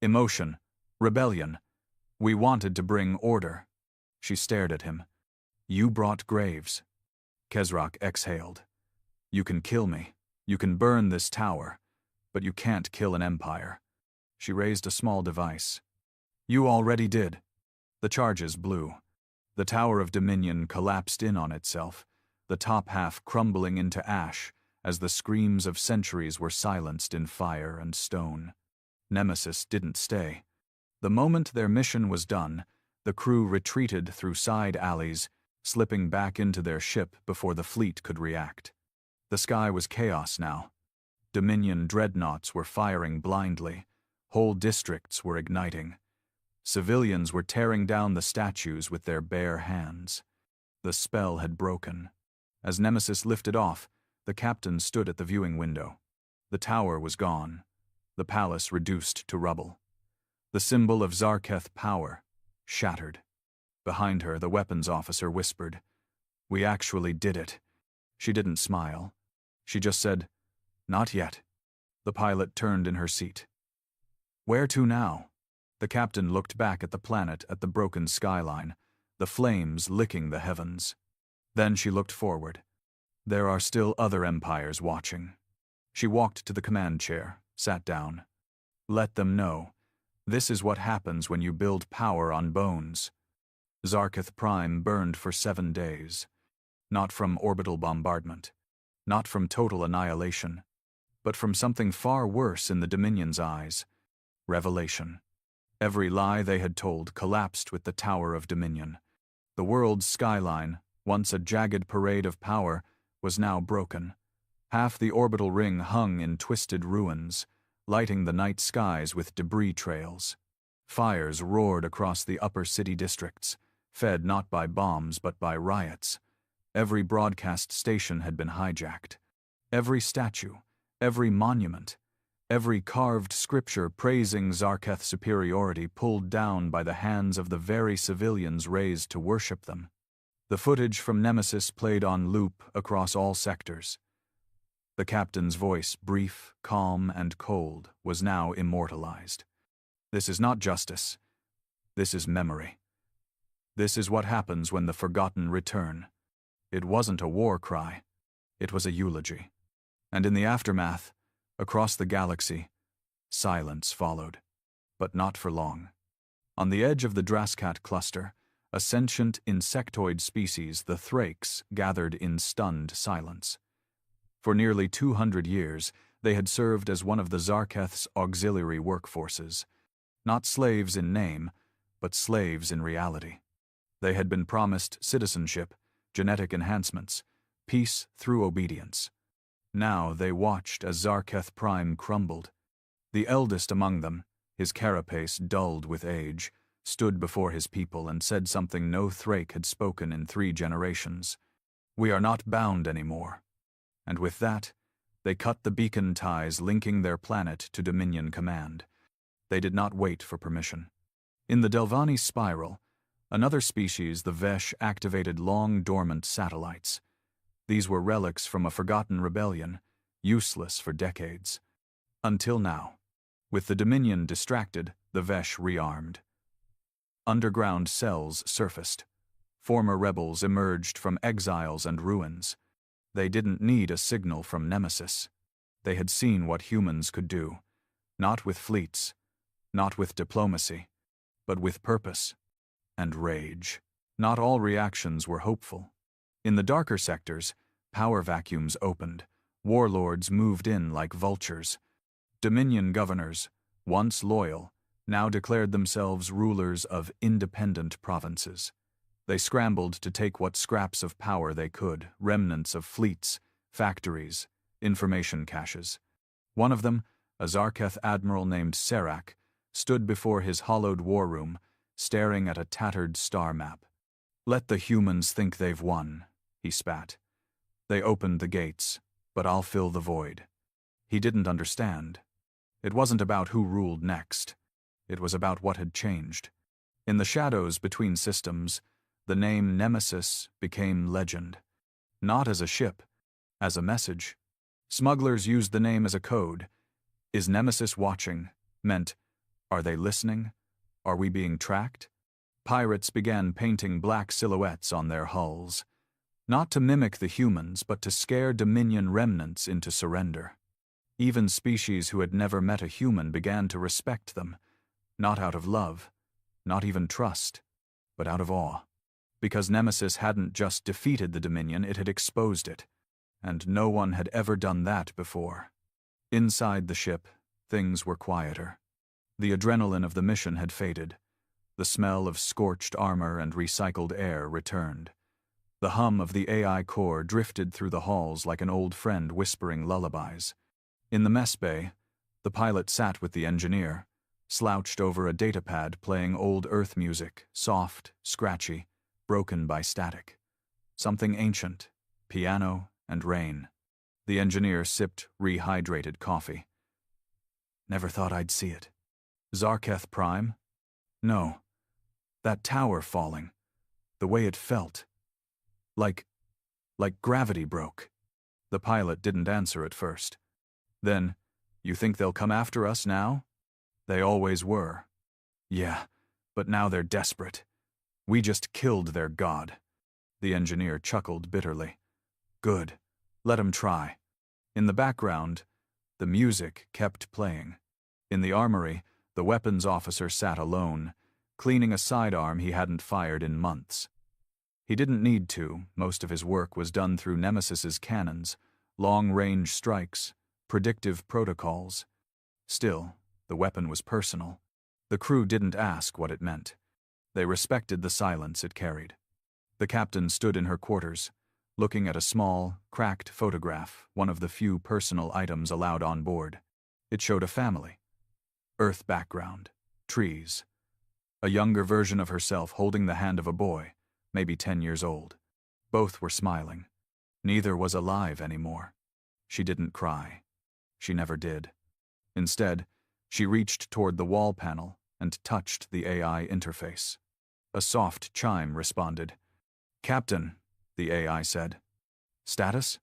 emotion, rebellion. We wanted to bring order." She stared at him. "You brought graves." Kesrock exhaled. "You can kill me. You can burn this tower. But you can't kill an empire." She raised a small device. "You already did." The charges blew. The Tower of Dominion collapsed in on itself, the top half crumbling into ash as the screams of centuries were silenced in fire and stone. Nemesis didn't stay. The moment their mission was done, the crew retreated through side alleys, slipping back into their ship before the fleet could react. The sky was chaos now. Dominion dreadnoughts were firing blindly. Whole districts were igniting. Civilians were tearing down the statues with their bare hands. The spell had broken. As Nemesis lifted off, the captain stood at the viewing window. The tower was gone, the palace reduced to rubble. The symbol of Zarketh power shattered. Behind her, the weapons officer whispered, "We actually did it." She didn't smile. She just said, "Not yet." The pilot turned in her seat. "Where to now?" The captain looked back at the planet, at the broken skyline, the flames licking the heavens. Then she looked forward. There are still other empires watching. She walked to the command chair, sat down. "Let them know. This is what happens when you build power on bones." Zarketh Prime burned for 7 days. Not from orbital bombardment. Not from total annihilation. But from something far worse in the Dominion's eyes. Revelation. Every lie they had told collapsed with the Tower of Dominion. The world's skyline, once a jagged parade of power, was now broken. Half the orbital ring hung in twisted ruins, lighting the night skies with debris trails. Fires roared across the upper city districts, fed not by bombs but by riots. Every broadcast station had been hijacked. Every statue, every monument, every carved scripture praising Zarketh's superiority pulled down by the hands of the very civilians raised to worship them. The footage from Nemesis played on loop across all sectors. The captain's voice, brief, calm, and cold, was now immortalized. "This is not justice. This is memory. This is what happens when the forgotten return." It wasn't a war cry. It was a eulogy. And in the aftermath, across the galaxy, silence followed. But not for long. On the edge of the Drascat cluster, a sentient insectoid species, the Thrakes, gathered in stunned silence. For nearly 200 years, they had served as one of the Zarketh's auxiliary workforces. Not slaves in name, but slaves in reality. They had been promised citizenship, genetic enhancements, peace through obedience. Now they watched as Zarketh Prime crumbled. The eldest among them, his carapace dulled with age, stood before his people and said something no Thrake had spoken in 3 generations. "We are not bound anymore." And with that, they cut the beacon ties linking their planet to Dominion Command. They did not wait for permission. In the Delvani spiral, another species, the Vesh, activated long dormant satellites. These were relics from a forgotten rebellion, useless for decades. Until now. With the Dominion distracted, the Vesh rearmed. Underground cells surfaced. Former rebels emerged from exiles and ruins. They didn't need a signal from Nemesis. They had seen what humans could do. Not with fleets, not with diplomacy, but with purpose and rage. Not all reactions were hopeful. In the darker sectors, power vacuums opened. Warlords moved in like vultures. Dominion governors, once loyal, now declared themselves rulers of independent provinces. They scrambled to take what scraps of power they could, remnants of fleets, factories, information caches. One of them, a Zarketh admiral named Serac, stood before his hollowed war room, staring at a tattered star map. "Let the humans think they've won," he spat. "They opened the gates, but I'll fill the void." He didn't understand. It wasn't about who ruled next. It was about what had changed. In the shadows between systems, the name Nemesis became legend. Not as a ship, as a message. Smugglers used the name as a code. "Is Nemesis watching?" meant, "Are they listening? Are we being tracked?" Pirates began painting black silhouettes on their hulls. Not to mimic the humans, but to scare Dominion remnants into surrender. Even species who had never met a human began to respect them, not out of love, not even trust, but out of awe. Because Nemesis hadn't just defeated the Dominion, it had exposed it. and no one had ever done that before. Inside the ship, things were quieter. The adrenaline of the mission had faded. The smell of scorched armor and recycled air returned. The hum of the AI core drifted through the halls like an old friend whispering lullabies. In the mess bay, the pilot sat with the engineer, slouched over a datapad playing old Earth music, soft, scratchy, broken by static. Something ancient, piano and rain. The engineer sipped rehydrated coffee. Never thought I'd see it. Zarketh Prime? No. That tower falling. The way it felt. Like gravity broke. The pilot didn't answer at first. Then, you think they'll come after us now? They always were. Yeah, but now they're desperate. We just killed their god. The engineer chuckled bitterly. Good. Let 'em try. In the background, the music kept playing. In the armory, the weapons officer sat alone, cleaning a sidearm he hadn't fired in months. He didn't need to. Most of his work was done through Nemesis's cannons, long-range strikes, predictive protocols. Still, the weapon was personal. The crew didn't ask what it meant. They respected the silence it carried. The captain stood in her quarters, looking at a small, cracked photograph, one of the few personal items allowed on board. It showed a family. Earth background, trees. A younger version of herself holding the hand of a boy, maybe 10 years old. Both were smiling. Neither was alive anymore. She didn't cry. She never did. Instead, she reached toward the wall panel and touched the AI interface. A soft chime responded. Captain, the AI said. Status?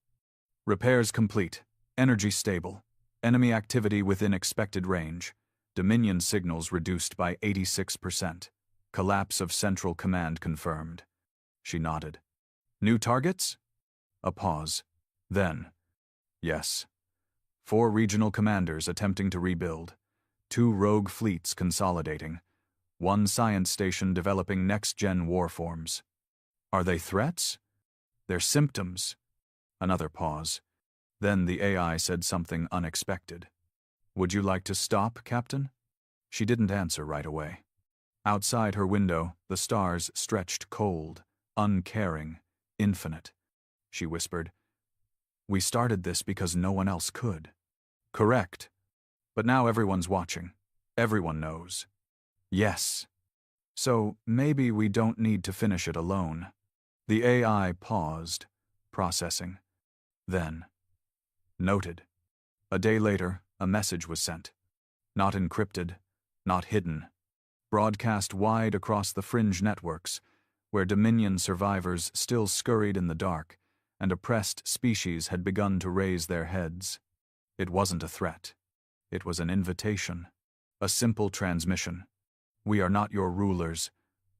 Repairs complete. Energy stable. Enemy activity within expected range. Dominion signals reduced by 86%. Collapse of Central Command confirmed. She nodded. New targets? A pause. Then, yes. 4 regional commanders attempting to rebuild. 2 rogue fleets consolidating. 1 science station developing next-gen warforms. Are they threats? They're symptoms. Another pause. Then the AI said something unexpected. Would you like to stop, Captain? She didn't answer right away. Outside her window, the stars stretched cold, uncaring, infinite. She whispered, We started this because no one else could. Correct. But now everyone's watching. Everyone knows. Yes. So maybe we don't need to finish it alone. The AI paused, processing. Then, noted. A day later, a message was sent. Not encrypted, not hidden. Broadcast wide across the fringe networks, where Dominion survivors still scurried in the dark, and oppressed species had begun to raise their heads. It wasn't a threat. It was an invitation. A simple transmission. We are not your rulers.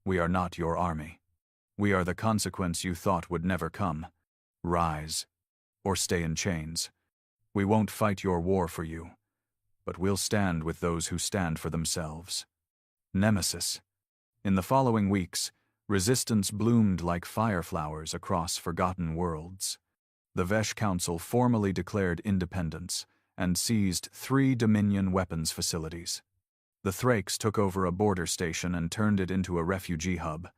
We are not your army. We are the consequence you thought would never come. Rise. Or stay in chains. We won't fight your war for you, but we'll stand with those who stand for themselves. Nemesis. In the following weeks, resistance bloomed like fireflowers across forgotten worlds. The Vesh Council formally declared independence and seized 3 Dominion weapons facilities. The Thrakes took over a border station and turned it into a refugee hub.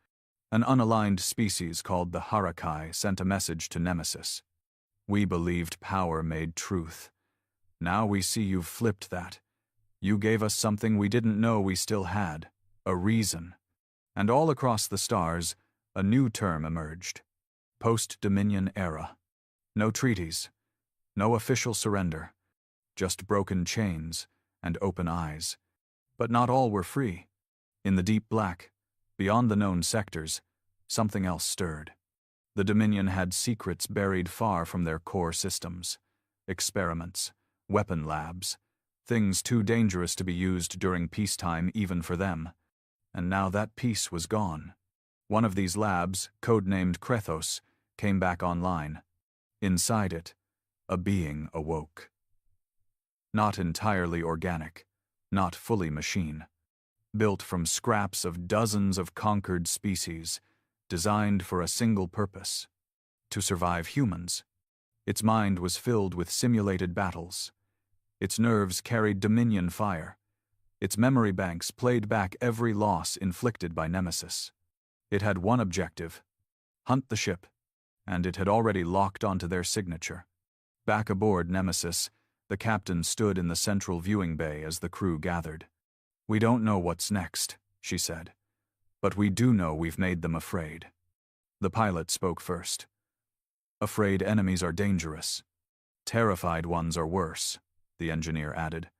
An unaligned species called the Harakai sent a message to Nemesis. We believed power made truth. Now we see you've flipped that. You gave us something we didn't know we still had, a reason. And all across the stars, a new term emerged. Post-Dominion era. No treaties. No official surrender. Just broken chains and open eyes. But not all were free. In the deep black, beyond the known sectors, something else stirred. The Dominion had secrets buried far from their core systems. Experiments, weapon labs, things too dangerous to be used during peacetime even for them. And now that peace was gone. One of these labs, codenamed Krethos, came back online. Inside it, a being awoke. Not entirely organic, not fully machine. Built from scraps of dozens of conquered species, designed for a single purpose: to survive humans. Its mind was filled with simulated battles. Its nerves carried Dominion fire. Its memory banks played back every loss inflicted by Nemesis. It had one objective: hunt the ship, and it had already locked onto their signature. Back aboard Nemesis, the captain stood in the central viewing bay as the crew gathered. "We don't know what's next," she said, "but we do know we've made them afraid." The pilot spoke first. "Afraid enemies are dangerous. Terrified ones are worse," the engineer added.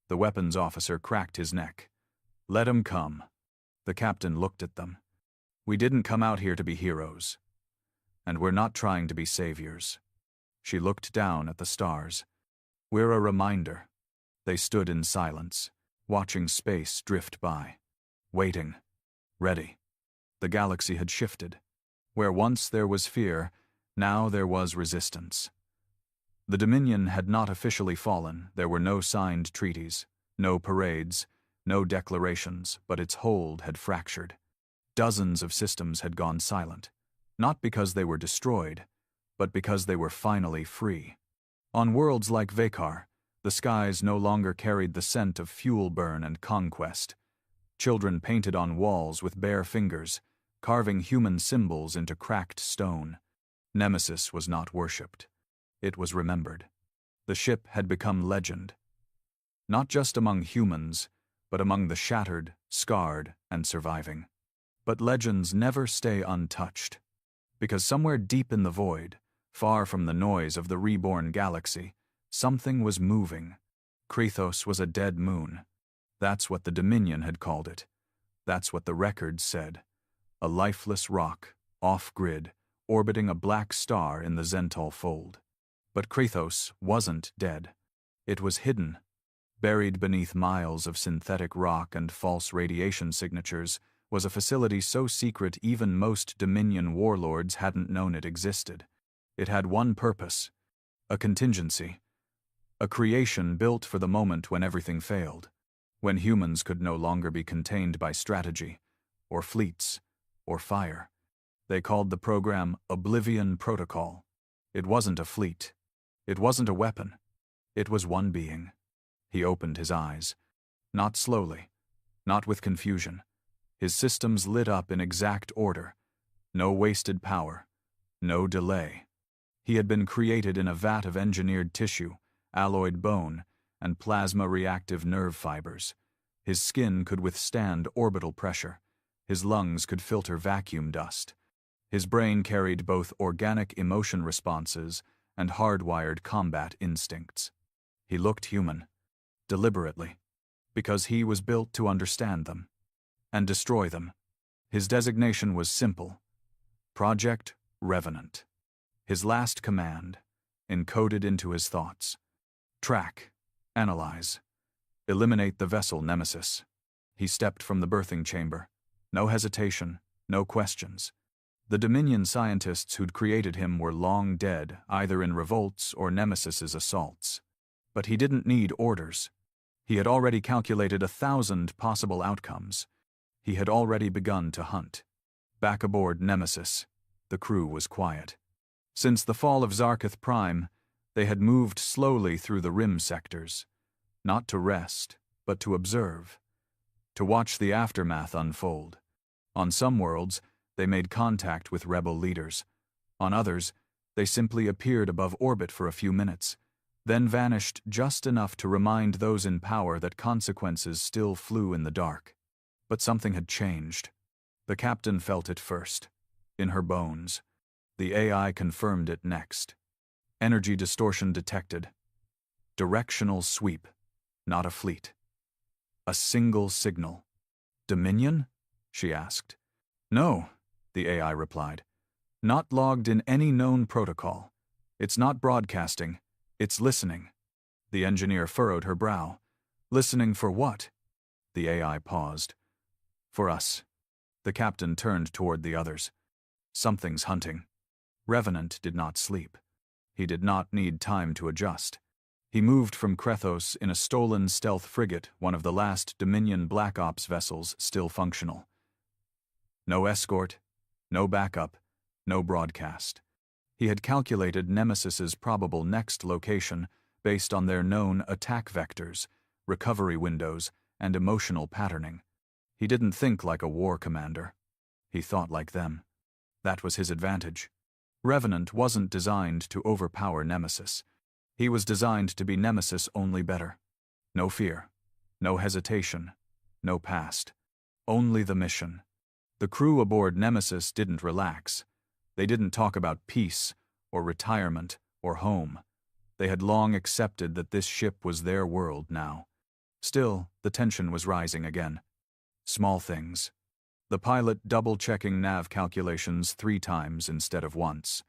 The weapons officer cracked his neck. "Let 'em come." The captain looked at them. "We didn't come out here to be heroes. And we're not trying to be saviors." She looked down at the stars. "We're a reminder." They stood in silence, watching space drift by. Waiting. Ready. The galaxy had shifted. Where once there was fear, now there was resistance. The Dominion had not officially fallen. There were no signed treaties, no parades, no declarations, but its hold had fractured. Dozens of systems had gone silent, not because they were destroyed, but because they were finally free. On worlds like Vekar, the skies no longer carried the scent of fuel burn and conquest. Children painted on walls with bare fingers, carving human symbols into cracked stone. Nemesis was not worshipped. It was remembered. The ship had become legend. Not just among humans, but among the shattered, scarred, and surviving. But legends never stay untouched. Because somewhere deep in the void, far from the noise of the reborn galaxy, something was moving. Krithos was a dead moon. That's what the Dominion had called it. That's what the records said. A lifeless rock, off-grid, orbiting a black star in the Zentol fold. But Krithos wasn't dead. It was hidden. Buried beneath miles of synthetic rock and false radiation signatures was a facility so secret even most Dominion warlords hadn't known it existed. It had one purpose: a contingency. A creation built for the moment when everything failed, when humans could no longer be contained by strategy, or fleets, or fire. They called the program Oblivion Protocol. It wasn't a fleet. It wasn't a weapon. It was one being. He opened his eyes. Not slowly, not with confusion. His systems lit up in exact order. No wasted power. No delay. He had been created in a vat of engineered tissue, alloyed bone, and plasma-reactive nerve fibers. His skin could withstand orbital pressure. His lungs could filter vacuum dust. His brain carried both organic emotion responses and hardwired combat instincts. He looked human, deliberately, because he was built to understand them and destroy them. His designation was simple: Project Revenant. His last command, encoded into his thoughts: track, analyze, eliminate the vessel Nemesis. He stepped from the birthing chamber. No hesitation, no questions. The Dominion scientists who'd created him were long dead, either in revolts or Nemesis's assaults. But he didn't need orders. He had already calculated 1,000 possible outcomes. He had already begun to hunt. Back aboard Nemesis, the crew was quiet. Since the fall of Zarketh Prime, they had moved slowly through the rim sectors, not to rest, but to observe, to watch the aftermath unfold. On some worlds, they made contact with rebel leaders. On others, they simply appeared above orbit for a few minutes, then vanished just enough to remind those in power that consequences still flew in the dark. But something had changed. The captain felt it first, in her bones. The AI confirmed it next. Energy distortion detected. Directional sweep, not a fleet. A single signal. Dominion? She asked. No, the AI replied. Not logged in any known protocol. It's not broadcasting, it's listening. The engineer furrowed her brow. Listening for what? The AI paused. For us. The captain turned toward the others. Something's hunting. Revenant did not sleep. He did not need time to adjust. He moved from Krethos in a stolen stealth frigate, one of the last Dominion Black Ops vessels still functional. No escort, no backup, no broadcast. He had calculated Nemesis's probable next location based on their known attack vectors, recovery windows, and emotional patterning. He didn't think like a war commander. He thought like them. That was his advantage. Revenant wasn't designed to overpower Nemesis. He was designed to be Nemesis only better. No fear, no hesitation, no past. Only the mission. The crew aboard Nemesis didn't relax. They didn't talk about peace, or retirement, or home. They had long accepted that this ship was their world now. Still, the tension was rising again. Small things. The pilot double-checking nav calculations 3 times instead of once.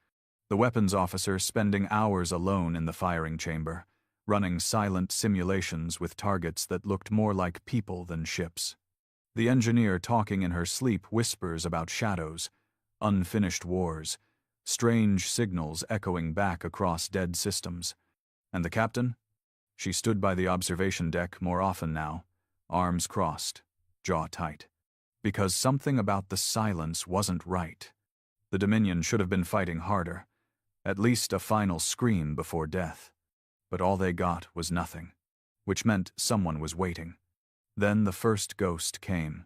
The weapons officer spending hours alone in the firing chamber, running silent simulations with targets that looked more like people than ships. The engineer talking in her sleep whispers about shadows, unfinished wars, strange signals echoing back across dead systems. And the captain? She stood by the observation deck more often now, arms crossed, jaw tight. Because something about the silence wasn't right. The Dominion should have been fighting harder, at least a final scream before death. But all they got was nothing, which meant someone was waiting. Then the first ghost came.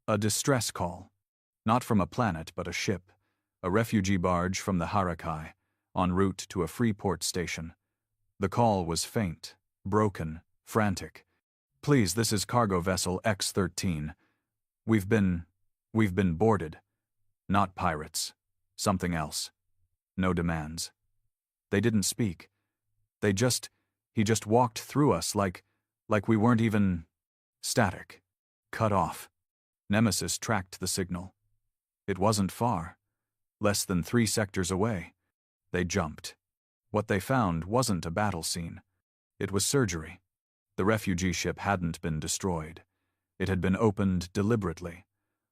A distress call. Not from a planet, but a ship. A refugee barge from the Harakai, en route to a free port station. The call was faint, broken, frantic. "Please, this is cargo vessel X-13. We've been boarded. Not pirates. Something else. No demands." They didn't speak. He just walked through us like we weren't even static. Cut off. Nemesis tracked the signal. It wasn't far. Less than 3 sectors away. They jumped. What they found wasn't a battle scene. It was surgery. The refugee ship hadn't been destroyed. It had been opened deliberately,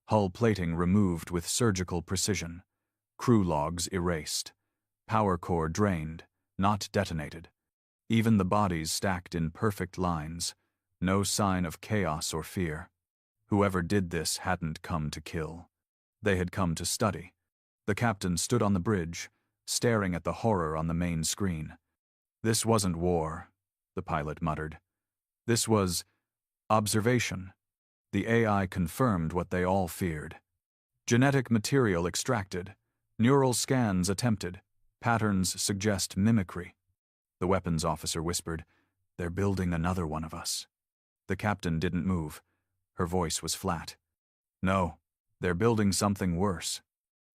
hull plating removed with surgical precision, crew logs erased, power core drained, not detonated. Even the bodies stacked in perfect lines, no sign of chaos or fear. Whoever did this hadn't come to kill. They had come to study. The captain stood on the bridge, staring at the horror on the main screen. "This wasn't war," the pilot muttered. "This was observation." The AI confirmed what they all feared. Genetic material extracted, neural scans attempted, patterns suggest mimicry. The weapons officer whispered, "They're building another one of us." The captain didn't move. Her voice was flat. "No, they're building something worse."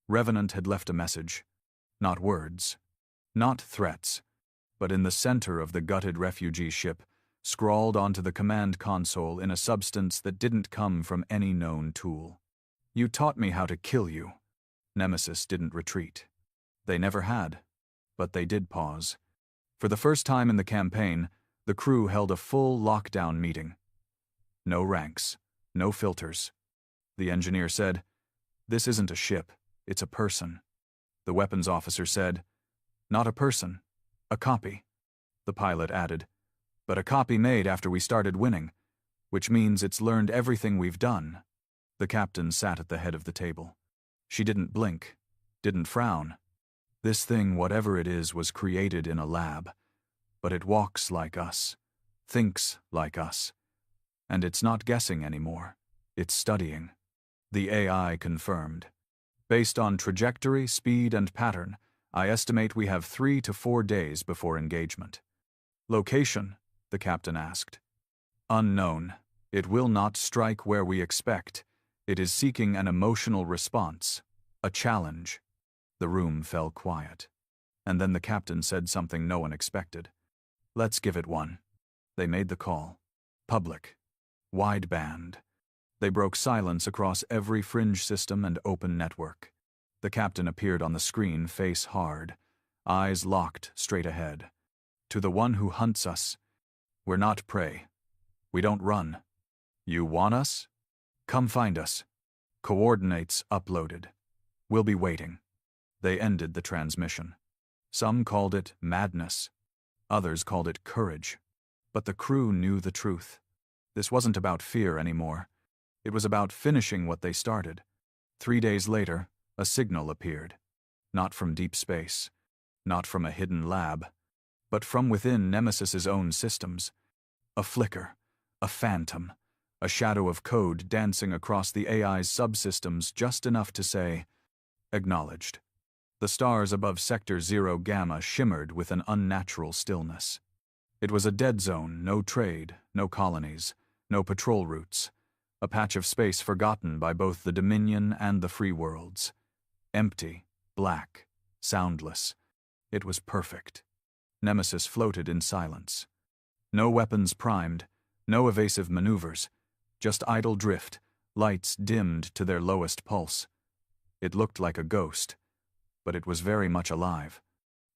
Revenant had left a message. Not words. Not threats. But in the center of the gutted refugee ship, scrawled onto the command console in a substance that didn't come from any known tool. "You taught me how to kill you." Nemesis didn't retreat. They never had. But they did pause. For the first time in the campaign, the crew held a full lockdown meeting. No ranks. No filters. The engineer said, "This isn't a ship. It's a person." The weapons officer said, "Not a person. A copy." The pilot added, "But a copy made after we started winning, which means it's learned everything we've done." The captain sat at the head of the table. She didn't blink, didn't frown. "This thing, whatever it is, was created in a lab. But it walks like us, thinks like us. And it's not guessing anymore. It's studying." The AI confirmed. "Based on trajectory, speed, and pattern, I estimate we have 3 to 4 days before engagement." "Location?" the captain asked. "Unknown. It will not strike where we expect. It is seeking an emotional response, a challenge." The room fell quiet. And then the captain said something no one expected. "Let's give it one." They made the call. Public. Wideband. They broke silence across every fringe system and open network. The captain appeared on the screen, face hard, eyes locked straight ahead. "To the one who hunts us. We're not prey. We don't run. You want us? Come find us. Coordinates uploaded. We'll be waiting." They ended the transmission. Some called it madness. Others called it courage. But the crew knew the truth. This wasn't about fear anymore. It was about finishing what they started. 3 days later, a signal appeared. Not from deep space. Not from a hidden lab, but from within Nemesis's own systems. A flicker, a phantom, a shadow of code dancing across the AI's subsystems just enough to say, "Acknowledged." The stars above Sector 0 Gamma shimmered with an unnatural stillness. It was a dead zone, no trade, no colonies, no patrol routes, a patch of space forgotten by both the Dominion and the free worlds. Empty, black, soundless. It was perfect. Nemesis floated in silence. No weapons primed, no evasive maneuvers, just idle drift, lights dimmed to their lowest pulse. It looked like a ghost, but it was very much alive.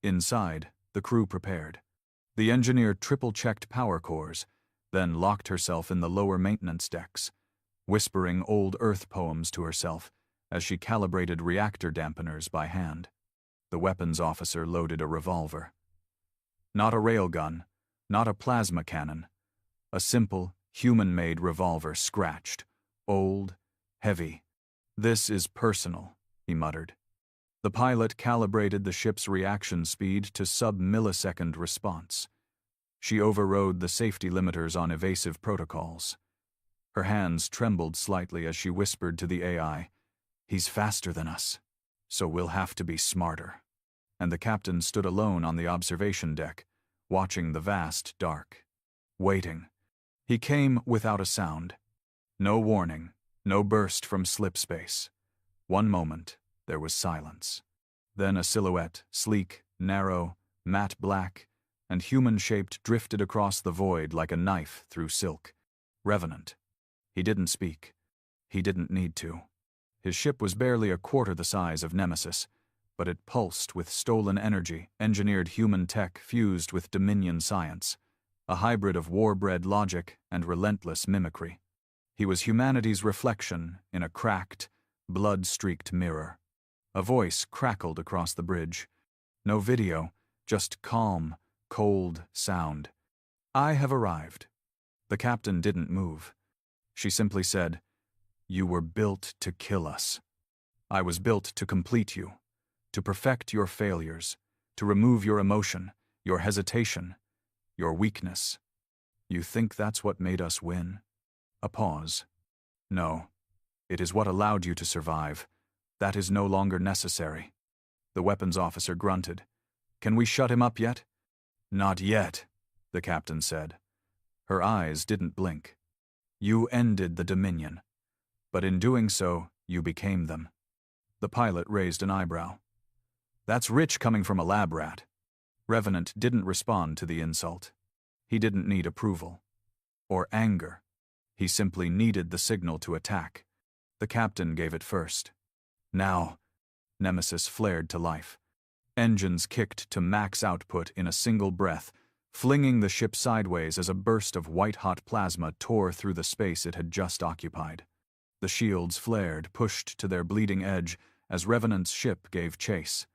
Inside, the crew prepared. The engineer triple-checked power cores, then locked herself in the lower maintenance decks, whispering old Earth poems to herself as she calibrated reactor dampeners by hand. The weapons officer loaded a revolver. Not a railgun, not a plasma cannon. A simple, human-made revolver scratched, old, heavy. "This is personal," he muttered. The pilot calibrated the ship's reaction speed to sub-millisecond response. She overrode the safety limiters on evasive protocols. Her hands trembled slightly as she whispered to the AI, "He's faster than us, so we'll have to be smarter." And the captain stood alone on the observation deck, watching the vast dark. Waiting. He came without a sound. No warning, no burst from slip space. One moment, there was silence. Then a silhouette, sleek, narrow, matte black, and human-shaped, drifted across the void like a knife through silk. Revenant. He didn't speak. He didn't need to. His ship was barely a quarter the size of Nemesis, but it pulsed with stolen energy, engineered human tech fused with Dominion science, a hybrid of war-bred logic and relentless mimicry. He was humanity's reflection in a cracked, blood-streaked mirror. A voice crackled across the bridge. No video, just calm, cold sound. "I have arrived." The captain didn't move. She simply said, "You were built to kill us. I was built to complete you, to perfect your failures, to remove your emotion, your hesitation, your weakness. You think that's what made us win?" A pause. "No. It is what allowed you to survive. That is no longer necessary." The weapons officer grunted. "Can we shut him up yet?" "Not yet," the captain said. Her eyes didn't blink. "You ended the Dominion, but in doing so, you became them." The pilot raised an eyebrow. "That's rich coming from a lab rat." Revenant didn't respond to the insult. He didn't need approval. Or anger. He simply needed the signal to attack. The captain gave it first. "Now," Nemesis flared to life. Engines kicked to max output in a single breath, flinging the ship sideways as a burst of white-hot plasma tore through the space it had just occupied. The shields flared, pushed to their bleeding edge as Revenant's ship gave chase.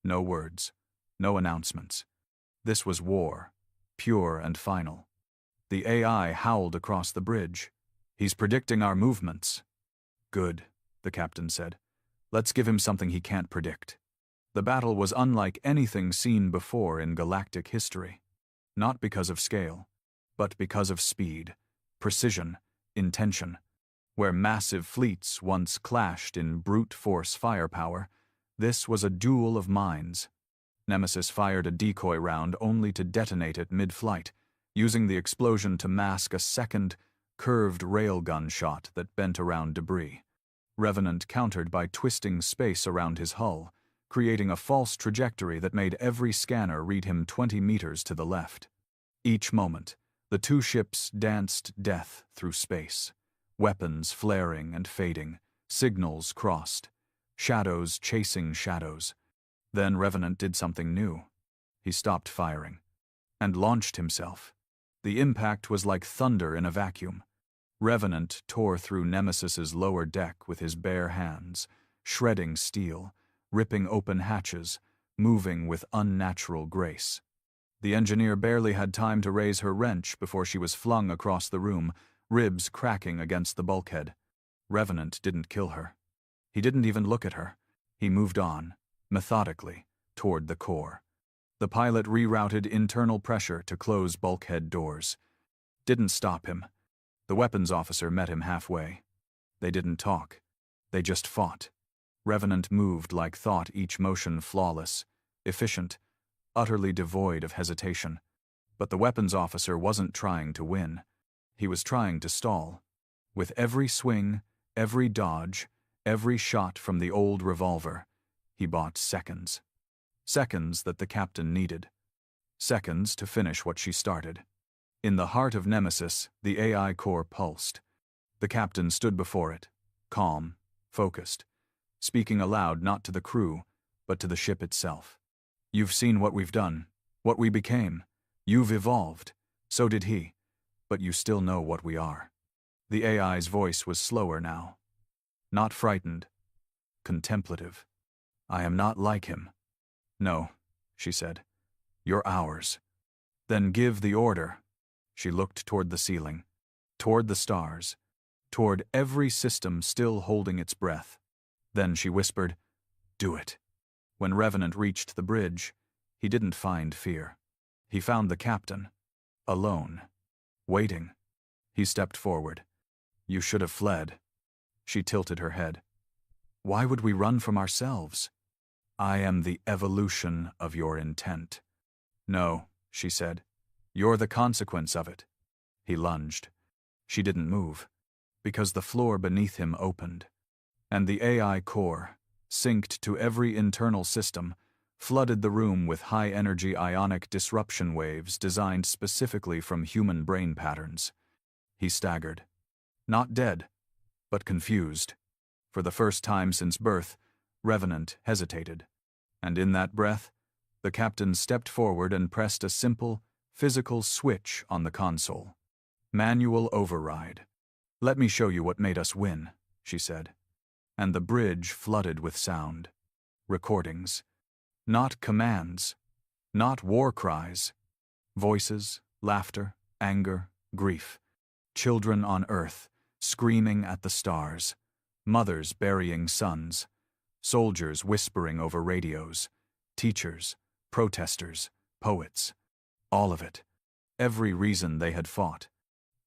No words, no announcements. This was war, pure and final. The AI howled across the bridge. "He's predicting our movements." "Good," the captain said. "Let's give him something he can't predict." The battle was unlike anything seen before in galactic history. Not because of scale, but because of speed, precision, intention. Where massive fleets once clashed in brute force firepower, this was a duel of minds. Nemesis fired a decoy round only to detonate it mid-flight, using the explosion to mask a second, curved railgun shot that bent around debris. Revenant countered by twisting space around his hull, creating a false trajectory that made every scanner read him 20 meters to the left. Each moment, the two ships danced death through space, weapons flaring and fading, signals crossed, shadows chasing shadows. Then Revenant did something new. He stopped firing and launched himself. The impact was like thunder in a vacuum. Revenant tore through Nemesis's lower deck with his bare hands, shredding steel, ripping open hatches, moving with unnatural grace. The engineer barely had time to raise her wrench before she was flung across the room, ribs cracking against the bulkhead. Revenant didn't kill her. He didn't even look at her. He moved on, methodically, toward the core. The pilot rerouted internal pressure to close bulkhead doors. Didn't stop him. The weapons officer met him halfway. They didn't talk. They just fought. Revenant moved like thought, each motion flawless, efficient, utterly devoid of hesitation. But the weapons officer wasn't trying to win. He was trying to stall. With every swing, every dodge, every shot from the old revolver, he bought seconds. Seconds that the captain needed. Seconds to finish what she started. In the heart of Nemesis, the AI core pulsed. The captain stood before it, calm, focused, speaking aloud not to the crew, but to the ship itself. You've seen what we've done, what we became. You've evolved. So did he. But you still know what we are. The AI's voice was slower now. Not frightened. Contemplative. I am not like him. No, she said. You're ours. Then give the order. She looked toward the ceiling, toward the stars, toward every system still holding its breath. Then she whispered, Do it. When Revenant reached the bridge, he didn't find fear. He found the captain, alone, waiting. He stepped forward. You should have fled. She tilted her head. Why would we run from ourselves? I am the evolution of your intent. No, she said. You're the consequence of it. He lunged. She didn't move, because the floor beneath him opened, and the AI core, synced to every internal system, flooded the room with high-energy ionic disruption waves designed specifically from human brain patterns. He staggered. Not dead, but confused. For the first time since birth, Revenant hesitated, and in that breath, the captain stepped forward and pressed a simple, physical switch on the console. Manual override. Let me show you what made us win, she said. And the bridge flooded with sound. Recordings. Not commands. Not war cries. Voices, laughter, anger, grief. Children on Earth, screaming at the stars. Mothers burying sons. Soldiers whispering over radios. Teachers, protesters, poets. All of it. Every reason they had fought.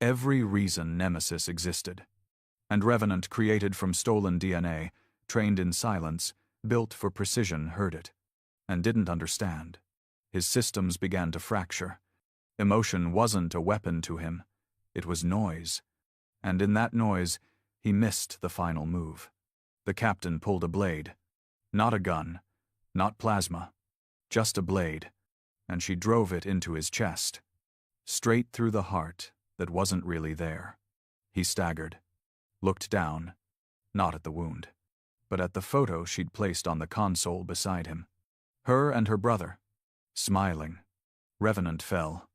Every reason Nemesis existed. And Revenant, created from stolen DNA, trained in silence, built for precision, heard it. And didn't understand. His systems began to fracture. Emotion wasn't a weapon to him. It was noise. And in that noise, he missed the final move. The captain pulled a blade. Not a gun. Not plasma. Just a blade. And she drove it into his chest. Straight through the heart that wasn't really there. He staggered. Looked down. Not at the wound. But at the photo she'd placed on the console beside him. Her and her brother. Smiling. Revenant fell.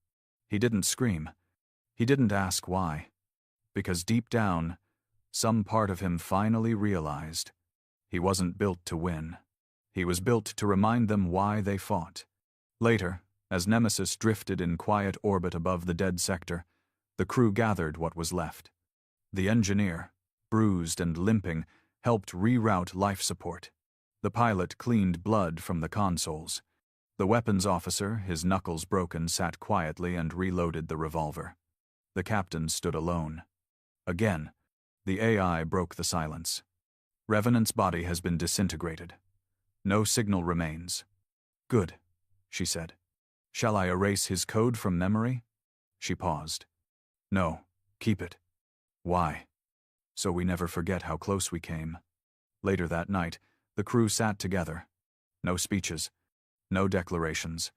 He didn't scream. He didn't ask why. Because deep down, some part of him finally realized he wasn't built to win. He was built to remind them why they fought. Later, as Nemesis drifted in quiet orbit above the dead sector, the crew gathered what was left. The engineer, bruised and limping, helped reroute life support. The pilot cleaned blood from the consoles. The weapons officer, his knuckles broken, sat quietly and reloaded the revolver. The captain stood alone. Again, the AI broke the silence. Revenant's body has been disintegrated. No signal remains. Good, she said. Shall I erase his code from memory? She paused. No, keep it. Why? So we never forget how close we came. Later that night, the crew sat together. No speeches. No declarations.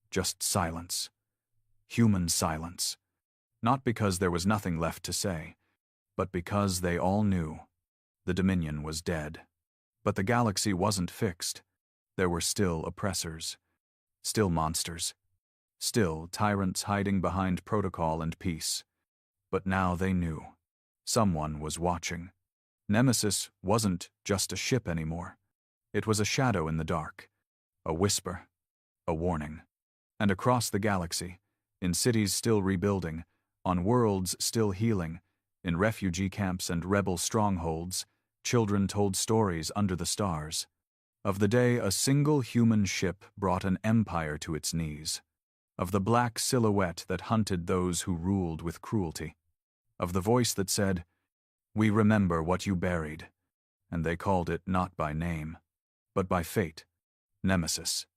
Just silence. Human silence. Not because there was nothing left to say, but because they all knew the Dominion was dead. But the galaxy wasn't fixed. There were still oppressors. Still monsters. Still tyrants hiding behind protocol and peace. But now they knew. Someone was watching. Nemesis wasn't just a ship anymore. It was a shadow in the dark. A whisper. A warning. And across the galaxy, in cities still rebuilding, on worlds still healing, in refugee camps and rebel strongholds, children told stories under the stars. Of the day a single human ship brought an empire to its knees. Of the black silhouette that hunted those who ruled with cruelty. Of the voice that said, "We remember what you buried," and they called it not by name, but by fate, Nemesis.